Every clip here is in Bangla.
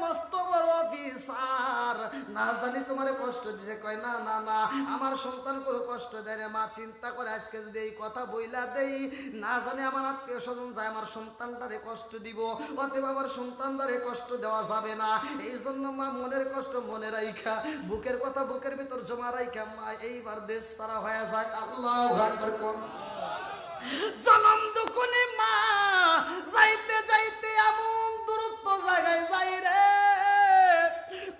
মস্ত বড় অফিসার, না জানি তোমারে কষ্ট দিছে। কয় না না না, আমার সন্তান কোনো কষ্ট দেয় না। মা চিন্তা করে আজকে যদি এই কথা বইলা দেই, না জানি আমার আত্মীয় স্বজন যায় আমার সন্তানটারে কষ্ট দিব, অতএব আমার সন্তানটারে কষ্ট দেওয়া যাবে না। এই জন্য মা মনের কষ্ট মনে রাইখা, বুকের কথা বুকের ভিতর জমা রাইখা মা এইবার দেশ সারা হয়ে যায়। আল্লাহু আকবার। কোন জনম দুকুনি মা যাইতে যাইতে এমন দূরত্ব জায়গায় যাই রে,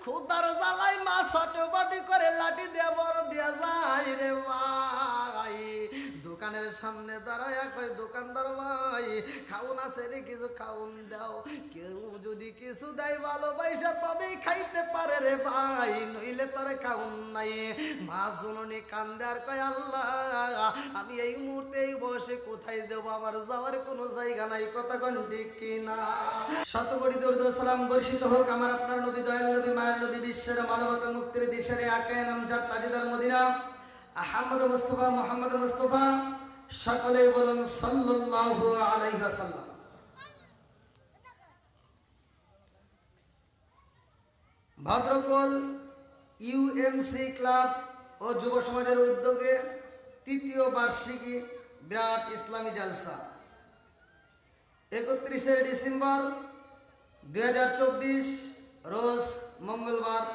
খুদার জ্বালাই মা ছটপটি করে লাঠি দিয়ে বড় দিয়া যায় রে ভাই। দোকানের সামনে দাঁড়ায় কয়, দোকানদার ভাই খাউন আছে রে, কিছু খাউন দাও। কেউ যদি কিছু দেয় ভালোবাসা তবেই খাইতে পারে রে ভাই, নইলে তারে খাউন নাই। মা জননী কান্দে আর কয়, আল্লাহ আমি এই মুহূর্তে এই বয়সে কোথায় দেবো, আমার যাওয়ার কোনো জায়গা নাই। কথা কোন ঠিক কিনা? শতকোটি দরুদ ও সালাম বর্ষিত হোক আমার আপনার নবী, দয়াল নবী, মায়ের নবী, বিশ্বের মানবতা মুক্তির দিশারে আকায়ে নামজার তাজদার মদিনা আহমদ মুস্তাফা মুহাম্মদ মুস্তাফা, সকলে বলুন সাল্লাল্লাহু আলাইহি ওয়াসাল্লাম। ভদ্রকোল ইউএমসি ক্লাব ও যুব সমাজের উদ্যোগে তৃতীয় বার্ষিকী বিরাট ইসলামী জালসা 31শে ডিসেম্বর 2024 রোজ মঙ্গলবার,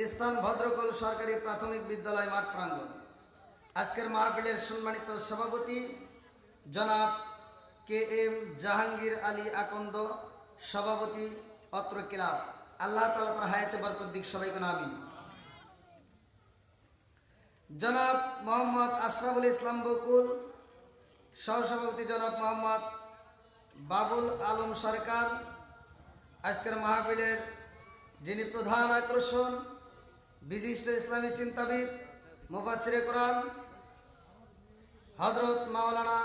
স্থান ভদ্রকোল সরকারি প্রাথমিক বিদ্যালয় মাঠ প্রাঙ্গণ। আজকের মাহফিলের সম্মানিত সভাপতি জনাব KM জাহাঙ্গীর আলী আকন্দ, সভাপতি অত্র ক্লাব। আল্লাহ তাআলা তার হায়াতে বরকত দিক, সবাইকে আমিন। জনাব মোহাম্মদ আশরাফুল ইসলাম বকুল, সহসভাপতি জনাব মোহাম্মদ বাবুল আলম সরকার। আজকের মাহফিলের যিনি প্রধান আকর্ষণ, বিশিষ্ট ইসলামী চিন্তাবিদ, মুফাচ্ছিরে কোরআন হযরত মাওলানা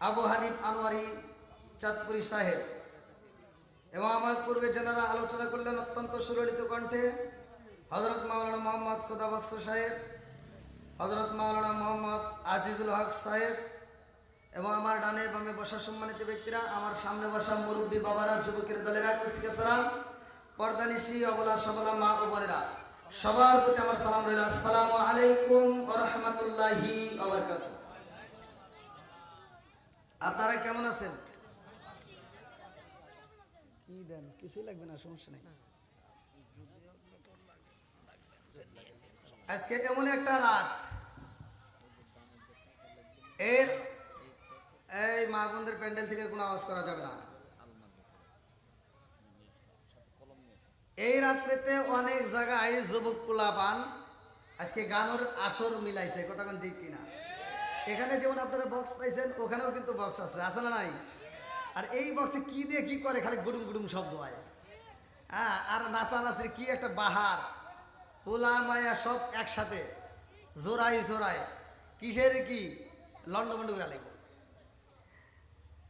আবু হানিফ আনোয়ারি চাঁদপুরি সাহেব, এবং আমার পূর্বে যারা আলোচনা করলেন অত্যন্ত সুললিত কণ্ঠে, হযরত মাওলানা মোহাম্মদ খোদাবক্স সাহেব, হযরত মাওলানা মোহাম্মদ আজিজুল হক সাহেব, এবং আমার ডানে বামে বসা সম্মানিত ব্যক্তিরা, আমার সামনে বসা মুরব্বী বাবারা, যুবকের দলেরা, কৃষিকেশরা, পর্দানিশি, অবলা সবলা মা ও বোনেরা, সবার প্রতি আমার সালাম রইল। আসসালামু আলাইকুম ওয়া রাহমাতুল্লাহি ওয়া বারাকাতুহু। আপনারা কেমন আছেন? কি দেন? কিছুই লাগবে না, সমস্যা নেই। আজকে এমন একটা রাত, এই মা বোনদের প্যান্ডেল থেকে কোনো আওয়াজ করা যাবে না। এই রাত্রিতে অনেক জায়গায় যুবক পোলাপান আজকে গানের আসর মিলাইছে। কথা কোন ঠিক কিনা? এখানে যেমন আপনারা বক্স পাইছেন, ওখানেও কিন্তু বক্স আছে, আছে না নাই? আর এই বক্সে কি দিয়ে কি করে, খালি গুডুম গুডুম শব্দ হয়। হ্যাঁ, আর নাচানাচির কি একটা বাহার, পোলা মায়া সব একসাথে জোড়াই জোড়ায়, কিসের কি লন্ডমন্ড করে লাগবে।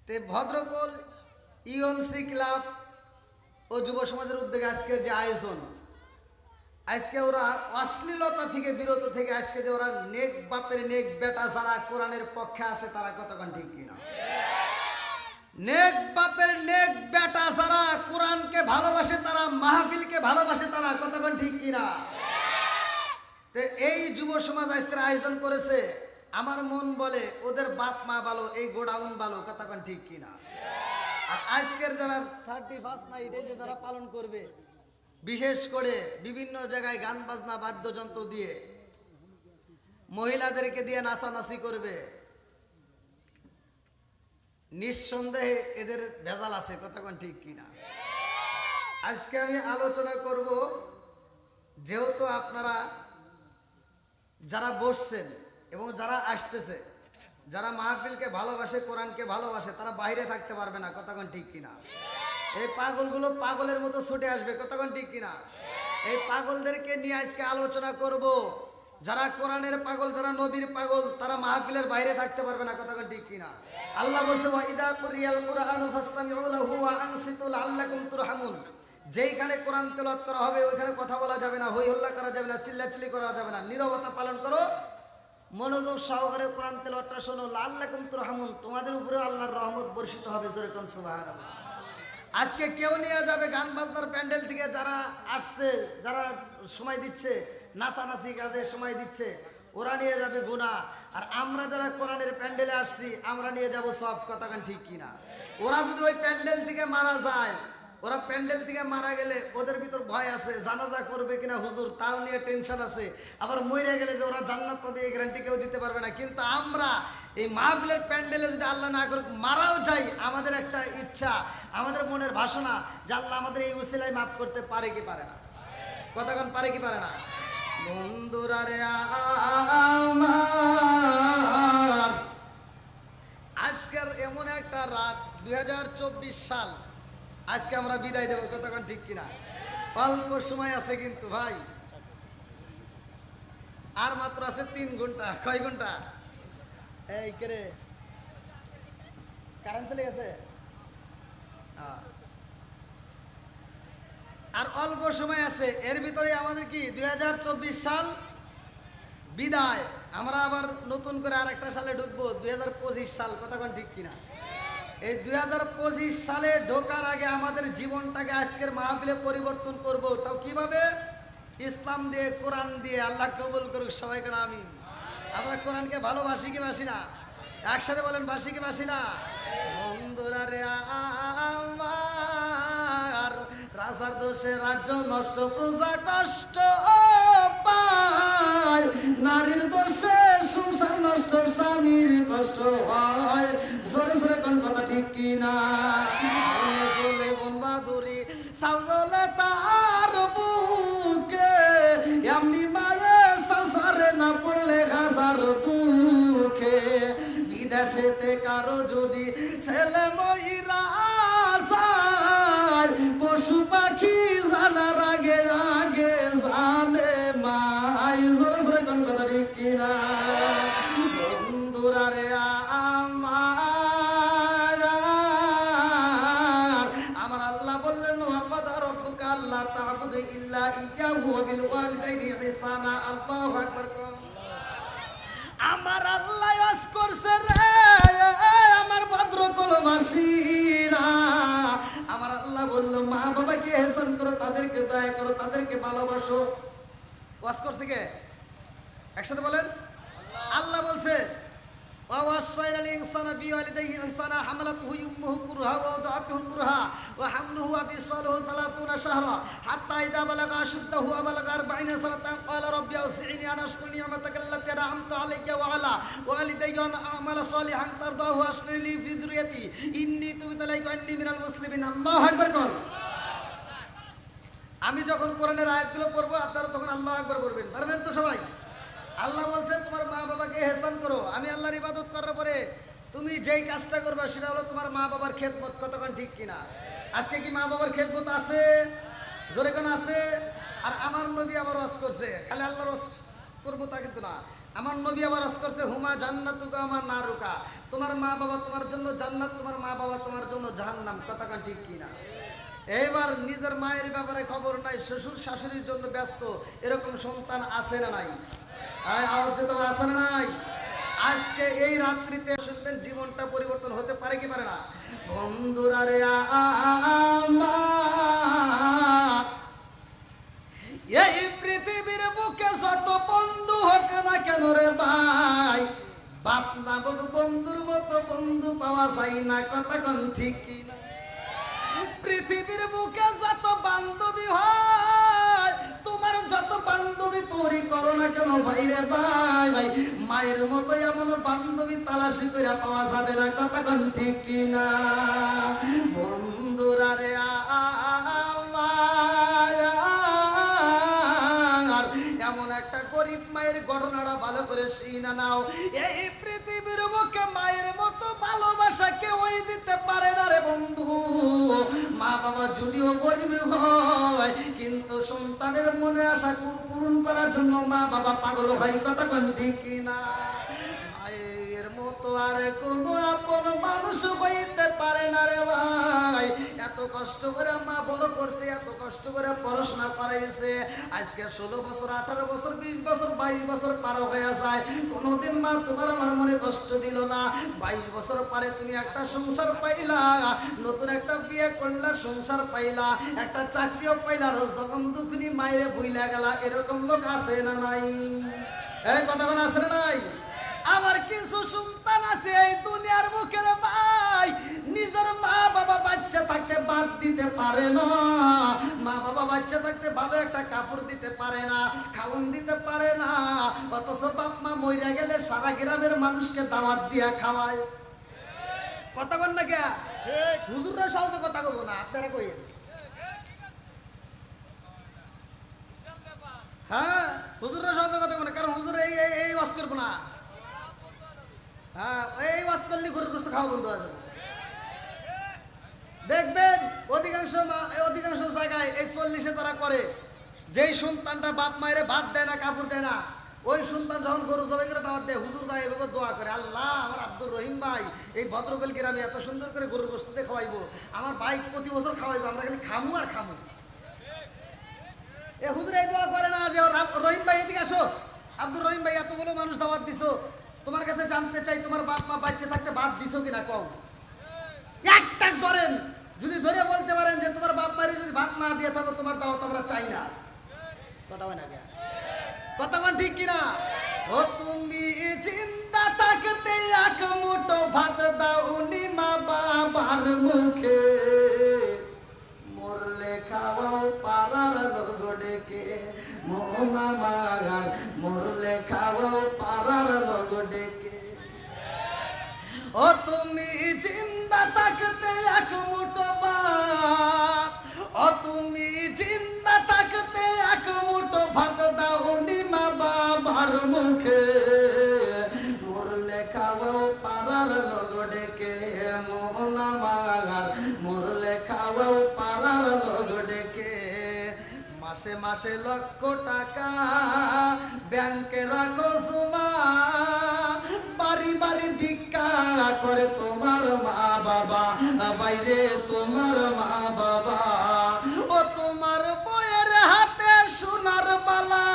তে ভদ্রকোল ইউএমসি ক্লাব ও যুব সমাজের উদ্যোগে আজকের যে আয়োজন, আজকে ওরা অশ্লীলতা থেকে বিরত থেকে আজকে যে ওরা নেক বাপের নেক বেটা যারা কোরআনের পক্ষে আছে, তারা কতক্ষণ ঠিক কিনা? নেক বাপের নেক বেটা যারা কোরআনকে ভালোবাসে, তারা মাহফিলকে ভালোবাসে, তারা কতক্ষণ ঠিক কিনা? তো এই যুব সমাজ আজকের আয়োজন করেছে, আমার মন বলে ওদের বাপ মা ভালো, এই গোডাউন ভালো। কতক্ষণ ঠিক কিনা? আর আজকের যারা 31st নাইট এই যে যারা পালন করবে, বিশেষ করে বিভিন্ন জায়গায় গান বাজনা বাদ্যযন্ত্র দিয়ে মহিলাদেরকে দিয়ে নাচানাচি করবে, নিঃসন্দেহে এদের ভেজাল আছে। কতক্ষণ ঠিক কিনা? আজকে আমি আলোচনা করব, যেহেতু আপনারা যারা বসছেন এবং যারা আসতেছে, যারা মাহফিলকে ভালোবাসে, কোরআনকে ভালোবাসে, তারা বাইরে থাকতে পারবে না। কতক্ষণ ঠিক কিনা? এই পাগলগুলো পাগলের মতো ছুটে আসবে। কতক্ষণ ঠিক কিনা? এই পাগলদেরকে নিয়ে আজকে আলোচনা করব। যারা কোরআনের পাগল, যারা নবীর পাগল, তারা মাহফিলের বাইরে থাকতে পারবে না। কতক্ষণ ঠিক কিনা? আল্লাহ বলছে, ওয়া ইযা কুরিয়াল কুরআনু ফাসতামিউ লাহু ওয়া আনসিতু লাআল্লাকুম তুরহামুন। যেইখানে কোরআন তেলাওয়াত করা হবে ওইখানে কথা বলা যাবে না, হই হল্লা করা যাবে না, চিল্লাচিল্লি করা যাবে না, নীরবতা পালন করো, মনোযোগ সহকারে কোরআন তেলাওয়াতটা শোনো। লাআল্লাকুম তুরহামুন, তোমাদের উপরে আল্লাহর রহমত বর্ষিত হবে। জোরে কোন সুবহানাল্লাহ। আজকে কেউ নিয়ে যাবে গান বাজনার প্যান্ডেল থেকে যারা আসছে, যারা সময় দিচ্ছে, নাচানাচি কাজে সময় দিচ্ছে, ওরা নিয়ে যাবে গুনাহ। আর আমরা যারা কোরআনের প্যান্ডেলে আসছি আমরা নিয়ে যাব সব। কথা কান ঠিক কিনা? ওরা যদি ওই প্যান্ডেল থেকে মারা যায়, ওরা প্যান্ডেল থেকে মারা গেলে ওদের ভিতর ভয় আছে, জানাজা করবে কিনা হুজুর তাও নিয়ে টেনশন আছে। আবার মরে গেলে যে ওরা জান্নাত পাবে এই গ্যারান্টি কেউ দিতে পারবে না। কিন্তু আমরা এই মাহফিলের প্যান্ডেলে যদি আল্লাহ না করুক মারাও যাই, আমাদের একটা ইচ্ছা, আমাদের মনের বাসনা যে আল্লাহ আমাদের এই উসিলায় মাফ করতে পারে কি পারে না? কতক্ষণ পারে কি পারে না? বন্ধুরা রে আমার, আজকের এমন একটা রাত, 2024 সাল, আজকে আমরা বিদায় দেবো। কতক্ষণ ঠিক কিনা? অল্প সময় আছে কিন্তু ভাই, আর মাত্র আছে 3 ঘন্টা। কয় ঘন্টা? এই কেরে কারেন্ট চলে গেছে। আর অল্প সময় আছে, এর ভিতরে আমাদের কি 2024 সাল বিদায়। আমরা আবার নতুন করে আরেকটা সালে ঢুকবো, 2025 সাল। কতক্ষণ ঠিক কিনা? এই 2025 সালে ঢোকার আগে আমাদের জীবনটাকে আজকের মাহফিলে পরিবর্তন করব। তাও কিভাবে? ইসলাম দিয়ে, কোরআন দিয়ে। আল্লাহ কবুল করুক সবাইকে আমিন। আমরা কোরআনকে ভালোবাসি কি বাসি না? একসাথে বলেন বাসি কি বাসি না? বন্ধুরা রে আমার, রাজার দোষে রাজ্য নষ্ট, প্রজা কষ্ট পায়, নারীর দোষে সংসার নষ্ট, স্বামীর কষ্ট হয়। জোরে জোরে কোন কথা ঠিক কিনা? মনে চলে বন বাদুরি, সাউজলে তার বুকে, এমনি মায়ে সংসারে না পড়লে হাজার দুঃখে। বিদেশেতে কারো যদি ছেলে মহিলা যায়, পশু পাখি জানার আগে আগে জানে মাই। জোরে জোরে কোন কথা ঠিক কিনা? বন্ধুরা রে আমার আল্লাহ বললেন ওয়াকাদা রাব্বুকা আল্লা তা'বুদু ইল্লা ইয়্যাহু ওয়া বিল ওয়ালিদাইনি ইহসানা। আল্লাহু আকবার। আমার আল্লাহ ওয়াজ করছে রে আমার ভদ্রকুলবাসীরা, আমার আল্লাহ বলল মা বাবাকে ইহসান করো, তাদেরকে দয়া করো, তাদেরকে ভালোবাসো। ওয়াজ করছে কে? একসাথে বলেন। আল্লাহ বলছে ووصينا الإنسان بوالديه إحسانا حملته أمه كرها ووضعته كرها وحمله وفصاله 30 شهرا حتى إذا بلغ أشده وبلغ 40 سنة قال ربي أوزعني أن أشكر نعمتك التي أنعمت علي وعلى والدي وأن أعمل صالحا ترضاه وأصلح لي في ذريتي إني تبت إليك وإني من المسلمين। আল্লাহু আকবার কোন। আমি যখন কোরআনের আয়াতগুলো পড়বো আপনারা তখন আল্লাহু আকবার বলবেন, পারবেন তো সবাই? আল্লাহ বলছে তোমার মা বাবাকে ইহসান করো। আমি আল্লাহর ইবাদত করার পরে তুমি যেই কাজটা করবে সেটা হলো তোমার মা বাবার খেদমত। কতক্ষণ ঠিক কিনা? আজকে কি মা বাবার খেদমত আছে? জোরে কোন আছে? আর আমার নবী আবার ওয়াজ করছে, খালি আল্লাহর ওয়াজ করবো তা কিন্তু না, আমার নবী আবার ওয়াজ করছে হুমা জান্নাতুকা আমার নারুকা। তোমার মা বাবা তোমার জন্য জান্নাত, তোমার মা বাবা তোমার জন্য জাহান্নাম। কতক্ষণ ঠিক কিনা? এইবার নিজের মায়ের ব্যাপারে খবর নাই, শ্বশুর শাশুড়ির জন্য ব্যস্ত, এরকম সন্তান আছে না নাই? আওয়াজ দিতে আছে না নাই? আজকে এই রাত্রিতে শুনবেন জীবনটা পরিবর্তন হতে পারে কি পারে না? বন্ধুরা রে আমার, এই পৃথিবীর বুকে যত বন্ধু হোক না কেন রে ভাই, বাপ নামক বন্ধুর মতো বন্ধু পাওয়া যায় না। কতক্ষণ ঠিক কিনা? পৃথিবীর বুকে যত বান্ধবী হয়, তোমার যত বান্ধবী তৈরি করো না কেন ভাই রে ভাই, ভাই মায়ের মতো এমন বান্ধবী তালাশি করে পাওয়া যাবে না। কতক্ষণ ঠিক কিনা? বন্ধুরা রে আমার, এমন একটা গরিব মায়ের ঘটনাটা ভালো করে শুনে নাও। এই পৃথিবীর বুকে মায়ের মতো ভালোবাসা কেউই দিতে পারে না রে বন্ধু। মা বাবা যদিও গরিব হয় কিন্তু সন্তানের মনে আশা পূরণ করার জন্য মা বাবা পাগল হয়। কতক্ষণ ঠিক কিনা? মায়ের মতো আর কোনো আপন মানুষ হইতে পারে না রে ভাই। এত কষ্ট করে মা বড় করছে, এত কষ্ট করে পড়াশোনা করাইছে, আজকে 16 বছর 18 বছর 20 বছর 22 বছর পার হয়ে যায়, কোনোদিন মা তোমার আমার মনে কষ্ট দিল না। 22 বছর পরে তুমি একটা সংসার পাইলা, নতুন একটা বিয়ে করলা, সংসার পাইলা, একটা চাকরিও পাইলা, যখন দুঃখনি মায়েরে ভুইলা গেলা, এরকম লোক আছে না নাই? এই কতক্ষণ আছে না নাই? আবার কিছু সন্তান আছে এই দুনিয়ার মুখের ভাই, নিজের মা বাবা বাচ্চা থাকতে বাদ দিতে পারে না, মা বাবা বাচ্চা থাকতে ভালো একটা কাপড় দিতে পারে না, খাওন দিতে পারে না, অথচ বাপ মা মইরা গেলে সারা গ্রামের মানুষকে দাওয়াত দিয়া খাওয়ায়। কথা বল না কে? হুজুররা সহজে কথা কব না, আপনারা কইেন। হ্যাঁ, হুজুররা সহজে কথা কব না, কারণ হুজুর এই ওয়াজ করবো না। হ্যাঁ, এই ওয়াজ করলে গরুর গোশত খাওয়া বন্ধ হয়ে যাবে। দেখবেন অধিকাংশ জায়গায় এই 40-এ তারা করে, যেই সন্তানটা বাপ মায়ের ভাত দেয় না, কাপড় দেয় না, ওই সন্তান যখন গরু জবাই করে দাওয়াত দেয়, হুজুর যায় এভাবে দোয়া করে, আল্লাহ আমার আব্দুর রহিম ভাই এই ভদ্রকল গ্রামে এত সুন্দর করে গরুর গোশত দিয়ে খাওয়াইবো, আমার ভাই প্রতি বছর খাওয়াইবো, আমরা খালি খামু আর খামু। এ হুজুর এই দোয়া করে না যে রহিম ভাই এদিকে আসো, আব্দুর রহিম ভাই এতগুলো মানুষ দাওয়াত দিছো, তোমার কাছে জানতে চাই তোমার বাপ মা বাচ্চা থাকতে ভাত দিছো কিনা, কও। একটা ধরেন, যদি ধরে বলতে পারেন যে তোমার বাপ মায়ের যদি ভাত না দিয়ে থাকো তোমার দাওয়াত আমরা চাই না। কথা হয় না কে? কথা বল ঠিক কিনা? ও তুমি জিন্দা থাকতে এক মুঠো ভাত দাওনি মা বাবার মুখে, মরলে খাওয়াও পাড়ার লোক ডেকে, মোনা মাগার মরলে খাওয়াও পাড়ার লোক ডেকে। ও তুমি জিন্দা থাকতে এক মুঠো ভাত, ও তুমি জিন্দা থাকতে এক মুঠো ভাত দাওনি মা বাবার মুখে, মরলে খাওয়াও পাড়ার লোক ডেকে, মোনা মাগার মরলে খাওয়াও পাড়ার লোক ডেকে। মাসে মাসে লক্ষ টাকা ব্যাংকে রাখো জমা, বাড়ি বাড়ি ভিক্ষা করে তোমার মা বাবা, বাইরে তোমার মা বাবা। ও তোমার বইয়ের হাতে সোনার বালা,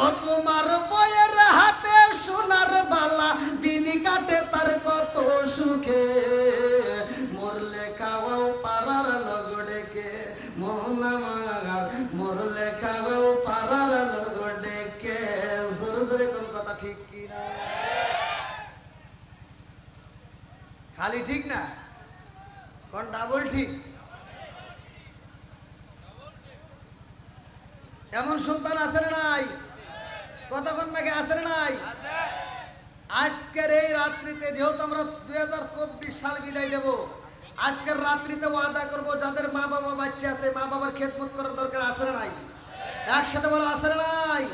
ও তোমার বইয়ের হাতে সোনার বালা, দিন কাটে তার কত সুখে, মরলে খাওয়াও পাড়ার লোক ডেকে, মোনা মাগার মরলে খাওয়াও পাড়ার লোক ডেকে। জোরে জোরে কোন কথা ঠিক কিনা? খালি ঠিক না, কোন ডাবল ঠিক? এমন সন্তান আছে না নাই? কতক্ষণ নাকি আছে না নাই? আজকের এই রাত্রিতে, যেহেতু আমরা 2024 সাল বিদায় দেব, আজকের রাত্রিতে ওয়াদা করব যাদের মা বাবা বাচ্চা আছে, মা বাবার খেদমত করার দরকার আছে না নাই? একসাথে বলো আছে না নাই?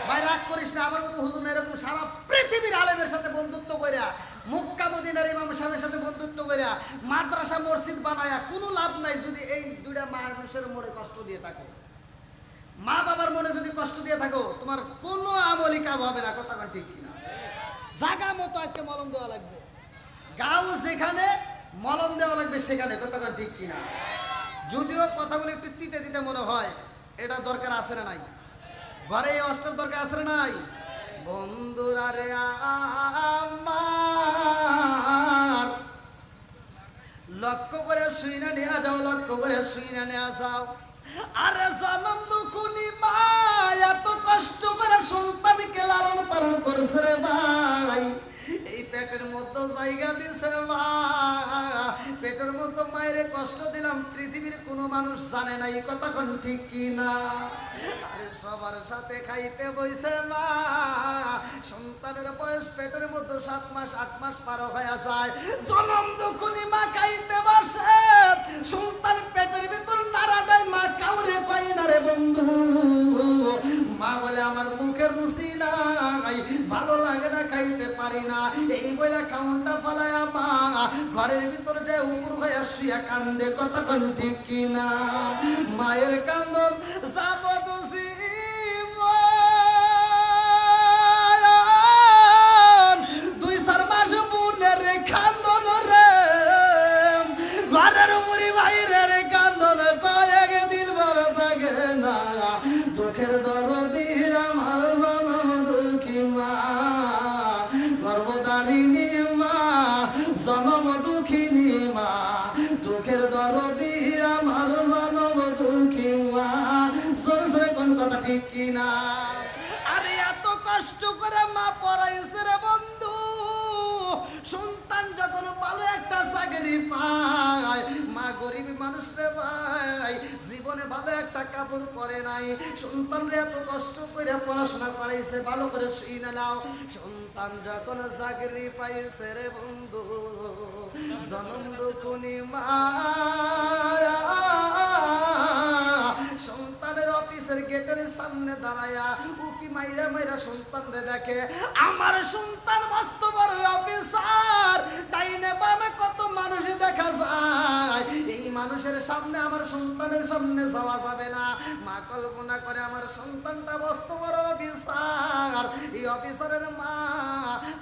ভাই রাগ করিস না, আমার মতো হুজুর এরকম সারা পৃথিবীর আলেমের সাথে বন্ধুত্ব কইরা, মক্কা মদিনার ইমাম সাহেবের সাথে বন্ধুত্ব কইরা, মাদ্রাসা মসজিদ বানায়া কোনো লাভ নাই যদি এই দুইটা মানুষের মনে কষ্ট দিয়ে থাকো, মা বাবার মনে যদি কষ্ট দিয়ে থাকো, তোমার কোনো আমলি কাজ হবে না। কথা ঠিক কিনা? জায়গা মতো আজকে মলম দেওয়া লাগবে, গাও যেখানে মলম দেওয়া লাগবে সেখানে। কথা ঠিক কিনা? যদিও কথাগুলো একটু তিতে তিতে মনে হয়, এটা দরকার আছে না নাই? ঘরে এই অস্ত্রের দরকার আছে না নাই? বন্ধুরা রে আমার, লক্ষ্য করে শুইনা নিয়ে যাও, লক্ষ্য করে শুইনা নিয়ে যাও। আরে জনম দুকুনি মা এত কষ্ট করে সন্তানকে লালন পালন করছে রে ভাই, এই পেটের মধ্যে জায়গা দিছে মা, পেটের মধ্যে মায়ের কষ্ট দিলাম, পৃথিবীর কোনো মানুষ জানে না। এই কথা কোন ঠিক কিনা? আরে সবার সাথে খাইতে বইছে মা, সন্তানের বয়স পেটের মধ্যে 7 মাস 8 মাস পার হয়ে যায়, জনম দুকুনি মা খাইতে বসে, সন্তান পেটের ভিতর নাড়া দেয়, মা কাউরে কয় না রে বন্ধু, মা বলে আমার মুখের রুচি নাই, ভালো লাগে না, খাইতে পারি না, এই বলে কাউন্টা ফালায়া মা ঘরের ভিতর যে উপর হয়ে শুয়ে কান্দে। কতক্ষণ ঠিক কিনা? মায়ের কান্দন যাবদুসি দুই চার ঠিক কিনা? আরে এত কষ্ট করে মা পড়াইছে রে বন্ধু, সন্তান যখন ভালো একটা চাকরি পায়, মা গরিব মানুষ রে ভাই, জীবনে ভালো একটা কাপড় পরে নাই, সন্তানরে এত কষ্ট করে পড়াশোনা করাইছে। ভালো করে শুনে নাও, সন্তান যখন চাকরি পাইছে রে বন্ধু, জনম দুঃখনি মা সন্তানের অফিসের গেটের সামনে দাঁড়ায়া উকি মাইরা মাইরা সন্তানরে দেখে, আমার সন্তান মস্ত বড় অফিসার, ডাইনে বামে কত মানুষ দেখা যায়, এই মানুষের সামনে আমার সন্তানের সামনে যাওয়া যাবে না। মা কল্পনা করে আমার সন্তানটা মস্ত বড় অফিসার, এই অফিসারের মা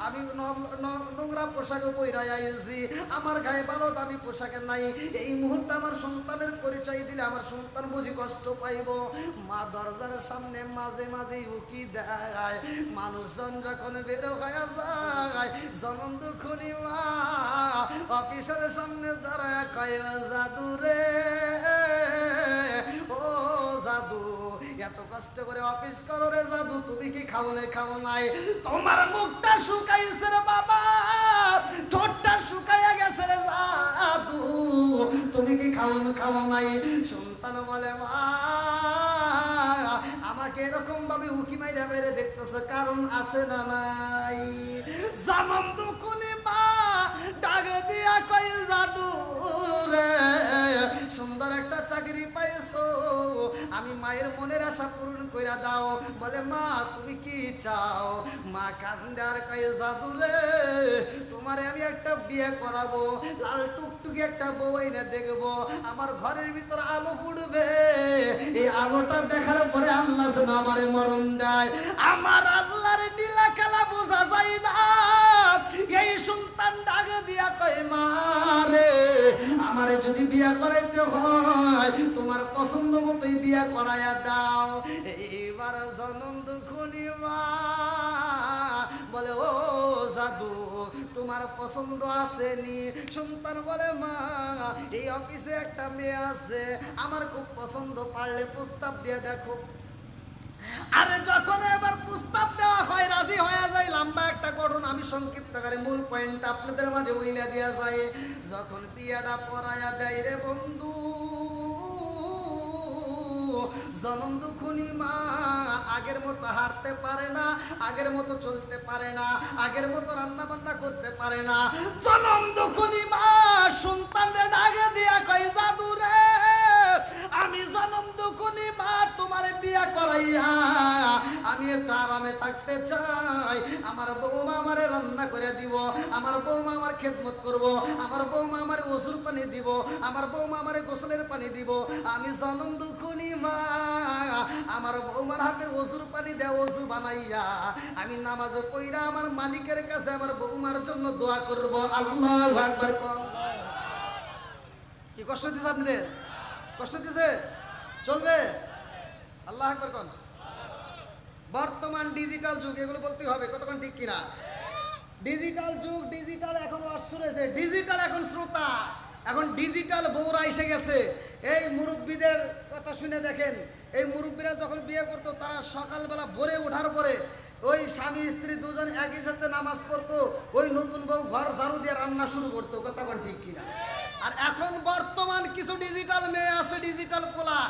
আমি নোংরা পোশাকে পইরা আইছি, আমার গায়ে ভালো দামি পোশাকে নাই, এই মুহূর্তে আমার সন্তানের পরিচয় দিলে আমার সন্তান বুঝি কষ্ট পাইব। মা দরজার সামনে মাঝে মাঝে উকি দেয়, মানুষজন যখন বের হয়ে যায়, জনম দুঃখনি মা অফিসারের সামনে দাঁড়ায় কয়, জাদু রে ও জাদু, এত কষ্ট করে অফিস করো রে জাদু, তুমি কি খাও নাই? তোমার মুখটা শুকাইছে রে বাবা, ঠোঁটটা শুকাইয়া গেছে রে জাদু, তুমি কি খাও নাই? সন্তান বলে, মা আমাকে এরকম ভাবে উকি মাইরা মেরে দেখতেছে, কারণ আছে না নাই? জনম দুঃখনি মা ডাক দিয়া কই, জাদু রে সুন্দর একটা চাকরি পাইছো, আমি মায়ের মনের আশা পূরণ কইরা দাও। বলে, মা তুমি কি চাও? মা কান্দে আর কয়, জাদু রে তোমারে আমি একটা বিয়ে করাবো, লাল টুকটুকি একটা বউ এনে দেখবো, আমার ঘরের ভিতর আলো ফুটবে, এই আলোটা দেখার পরে আল্লাহ যেন আমারে মরণ দেয়। আমার আল্লাহর নীলা খেলা বোঝা যায় না। এই সন্তান ডাক দিয়া কয়, মা রে আমারে যদি বিয়া করাইতে হয় তোমার পছন্দ মতোই বিয়া করাইয়া দাও। এইবার জনম দুঃখনি মা বলে, ও জাদু তোমার পছন্দ আসেনি? সন্তান বলে, মা এই অফিসে একটা মেয়ে আছে, আমার খুব পছন্দ, পারলে প্রস্তাব দিয়ে দেখো। আরে যখন এবার প্রস্তাব দেওয়া হয়, রাজি হয়ে যায়। লম্বা একটা ঘটনা, আমি সংক্ষিপ্ত করে মূল পয়েন্ট আপনাদের মাঝে বইলা দিয়া যায়। যখন বিয়াটা পড়াইয়া দেয় রে বন্ধু, জনম দুঃখনি মা আগের মতো হাঁটতে পারে না, আগের মতো চলতে পারে না, আগের মতো রান্না বান্না করতে পারে না। জনম দুঃখনি মা সন্তানরে ডাকে দিয়া কয়, জাদু রে আমি জনম দুঃখনি মা তোমার বিয়া করাইয়া আমি একটু আরামে থাকতে চাই। আমার বৌমা আমারে রান্না করে দিব, আমার বৌমা আমার খেদমত করব, আমার বৌমা আমার ওজুর পানি দিব, আমার বৌমা আমারে গোসলের পানি দিব। আমি জনম দুঃখনি মা আমার বৌমার হাতের ওজুর পানি দেওয়া ওজু বানাইয়া আমি নামাজে পইরা আমার মালিকের কাছে আমার বৌমার জন্য দোয়া করব। আল্লাহু আকবার। কি কষ্ট দিছে আপনাদের? কষ্ট দিছে? চলবে? আল্লাহু আকবার কোন। বর্তমান ডিজিটাল যুগ, এগুলো বলতে হবে কতক্ষণ ঠিক কিনা? ডিজিটাল যুগ, ডিজিটাল এখন শুনেছে, ডিজিটাল এখন শ্রোতা, এখন ডিজিটাল বউরা এসে গেছে। এই মুরব্বীদের কথা শুনে দেখেন, এই মুরব্বীরা যখন বিয়ে করতো তারা সকালবেলা ভোরে ওঠার পরে ওই স্বামী স্ত্রী দুজন একই সাথে নামাজ পড়তো, ওই নতুন বউ ঘর ঝাড়ু দিয়ে রান্না শুরু করতো, কতক্ষণ ঠিক কিনা? আর এখন বর্তমান কিছু ডিজিটাল মেয়ে আছে, ডিজিটাল পোলা,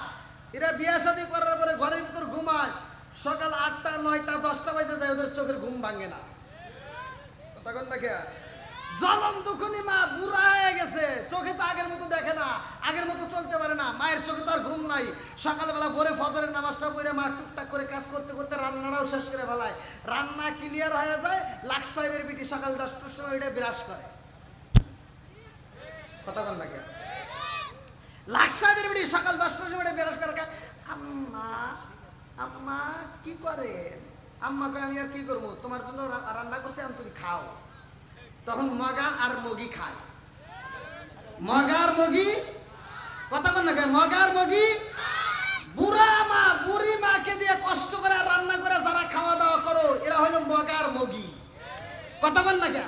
এরা বিয়ে শাদী করার পরে ঘরের ভিতর ঘুমায়, সকাল 8টা 9টা 10টা বাজে যায়, ওদের চোখের ঘুম ভাঙে না। তখন না কে জনম দুঃখনি মা বুড়া হয়ে গেছে, চোখে তো আগের মতো দেখে না, আগের মতো চলতে পারে না, মায়ের চোখে তো আর ঘুম নাই। সকালবেলা ভোরে ফজরের নামাজটা পড়ে মা টুকটাক করে কাজ করতে করতে রান্নাটাও শেষ করে ফেলায়, রান্না ক্লিয়ার হয়ে যায়। লাখ সাহেবের বিটি সকাল 10টার সময় এটা বিরাজ করে, কথা বল না কে? লাখ সাহেবের বিটি সকাল 10টার সময় এটা বিরাজ করে, আম্মা আম্মা কি করেন? আম্মা কয়, আমি আর কি করবো, তোমার জন্য রান্না করছি, আর তুমি খাও। তখন মগা আর মগি খায়, মগার মগি, কথা বল না কে? মগার মগি। বুড়া মা বুড়ি মাকে দিয়ে কষ্ট করে রান্না করে যারা খাওয়া দাওয়া করো, এরা হলো মগার মগি, কথা বল না কে?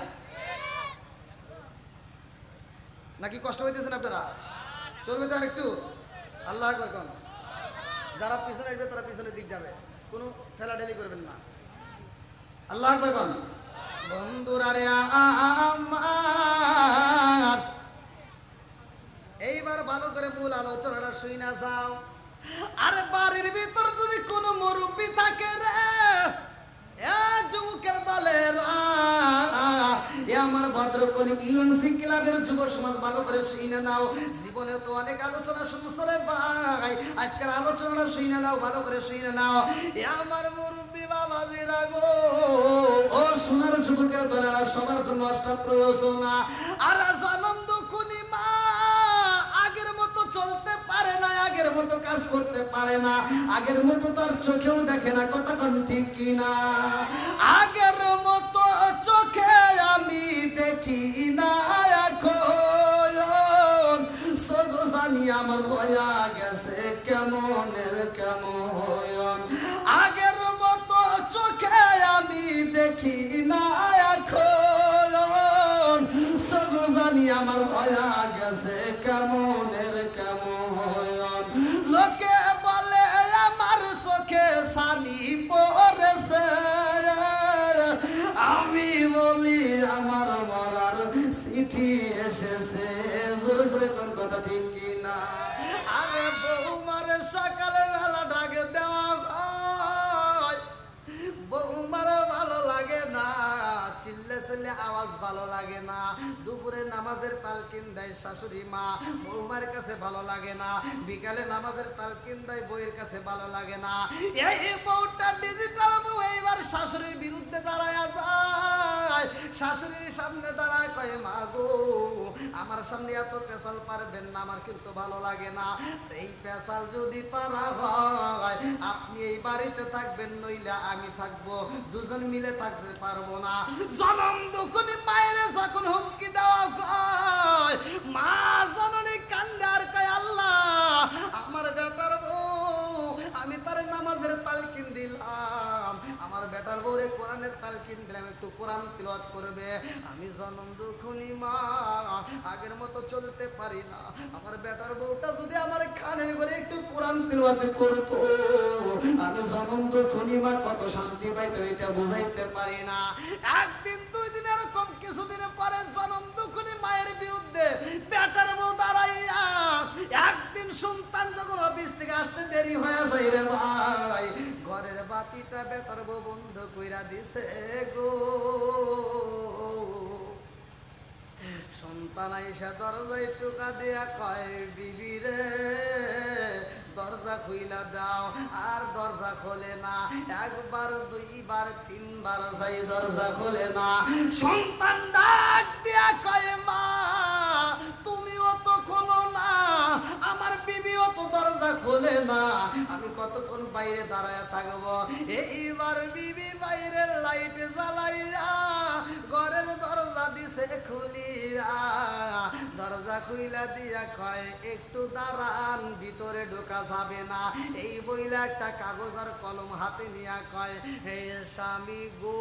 নাকি কষ্ট হইতেছেন আপনারা? চলবে তো আর একটু? আল্লাহু আকবার কোন। যারা পিছনে আসবে তারা পিছনের দিক যাবে, কোনো ঠেলাঠেলি করবেন না। আল্লাহ আকবার কোন। বন্ধুরা রে আমার, এইবার ভালো করে মূল আলোচনাটা শুই না যাও। আরে বাড়ির ভিতর যদি কোনো মুরব্বী থাকে রে, এ যুবকের দলের আমার ভদ্রকলি ইউএনসি ক্লাবের যুব সমাজ ভালো করে শুনে নাও। জীবনে তো অনেক আলোচনা শুনছো রে ভাই, আজকের আলোচনাটা শুনে নাও, ভালো করে শুনে নাও। এ আমার মুরব্বী বাবাজিরা গো, ও সোনার যুবকের দলেরা, সবার জন্য অষ্টাপ প্রয়োজনা। আর জনম দুঃখনি মা আগের মতো চলতে পারে না, আগের মতো কাজ করতে পারে না, আগের মতো তার চোখেও দেখে না, কতক্ষণ ঠিক কিনা? আগের মতো চোখে আমি দেখি না এখন, সগো জানি আমার হইয়া গেছে কেমনের কেমন। আগের মতো চোখে আমি দেখি না এখন, সগো জানি আমার হইয়া গেছে কেমনের কেমন। লোকে বলে আমার চোখে সানি পড়েছে, আমি বলি আমার মরার চিঠি এসেছে। জোরে জোরে কোন কথা ঠিক কিনা? আরে বৌমার সকালে বেলা ডাকে দেওয়া হয়, বৌমার ভালো লাগে না, চিল্লে চিল্লে আওয়াজ ভালো লাগে না। দুপুরে নামাজের তালকিন দেয় শাশুড়ি মা, বৌমার কাছে ভালো লাগে না। বিকালে নামাজের তালকিন দেয় বউয়ের কাছে ভালো লাগে না। এই বউটা ডিজিটাল বউ এইবার শাশুড়ির বিরুদ্ধে দাঁড়ায় যায়, শাশুড়ির সামনে দাঁড়ায় কয় মা গো, আমার সামনে এত পেশাল পারবেন না, আমার কিন্তু ভালো লাগে না। এই পেশাল যদি পারা হয় আপনি এই বাড়িতে থাকবেন, নইলে আমি থাকবো, দুজন মিলে থাকতে পারবো না। জনম দুঃখনি মায়ের যখন হুমকি দেওয়া হয়, মা জননী কান্দে আর কয় আল্লাহ, আমার বেটার বউ, আমি তার নামাজের তালকিন দিলাম, আমার বেটার বউরে কোরআনের তালকিন দিলাম, একটু কোরআন তিলাওয়াত করবে। আমি জনম দুঃখনি মা আগের মতো চলতে পারি না, আমার বেটার বউটা যদি আমার খানের ঘরে একটু কোরআন তিলাওয়াত করতো, আমি জনম দুঃখনি মা কত শান্তি পাইতো, এটা বুঝাইতে পারি না। একদিন দুই দিন এরকম, কিছুদিন পরে জনম দুঃখনি মায়ের বিরুদ্ধে বেটার বউ দাঁড়াইয়া, একদিন সন্তান যখন অফিস থেকে আসতে দেরি হয়ে যায় রে ভাই, ঘরের বাতিটা বেটার বউ বন্ধ কইরা দিছে গো। সন্তান আইসা দরজায় টুকা দিয়া কয় বিবি রে দরজা খুইলা দাও, আর দরজা খোলে না। একবার দুইবার তিনবার যাই, দরজা খোলে না। সন্তান ডাক দিয়া কয় মা তুমিও তো খোলো না, আমার বিবিও তো দরজা খোলে না, আমি কতক্ষণ বাইরে দাঁড়ায় থাকবো? এইবার বিবি বাইরের লাইট জ্বালাইয়া ঘরের দরজা দিছে খুলিয়া, দরজা খুইলা দিয়া কয় একটু দাঁড়ান, ভিতরে ঢোকা যাবে না। এই বইলা একটা কাগজ আর কলম হাতে নিয়া কয় হে স্বামী গো,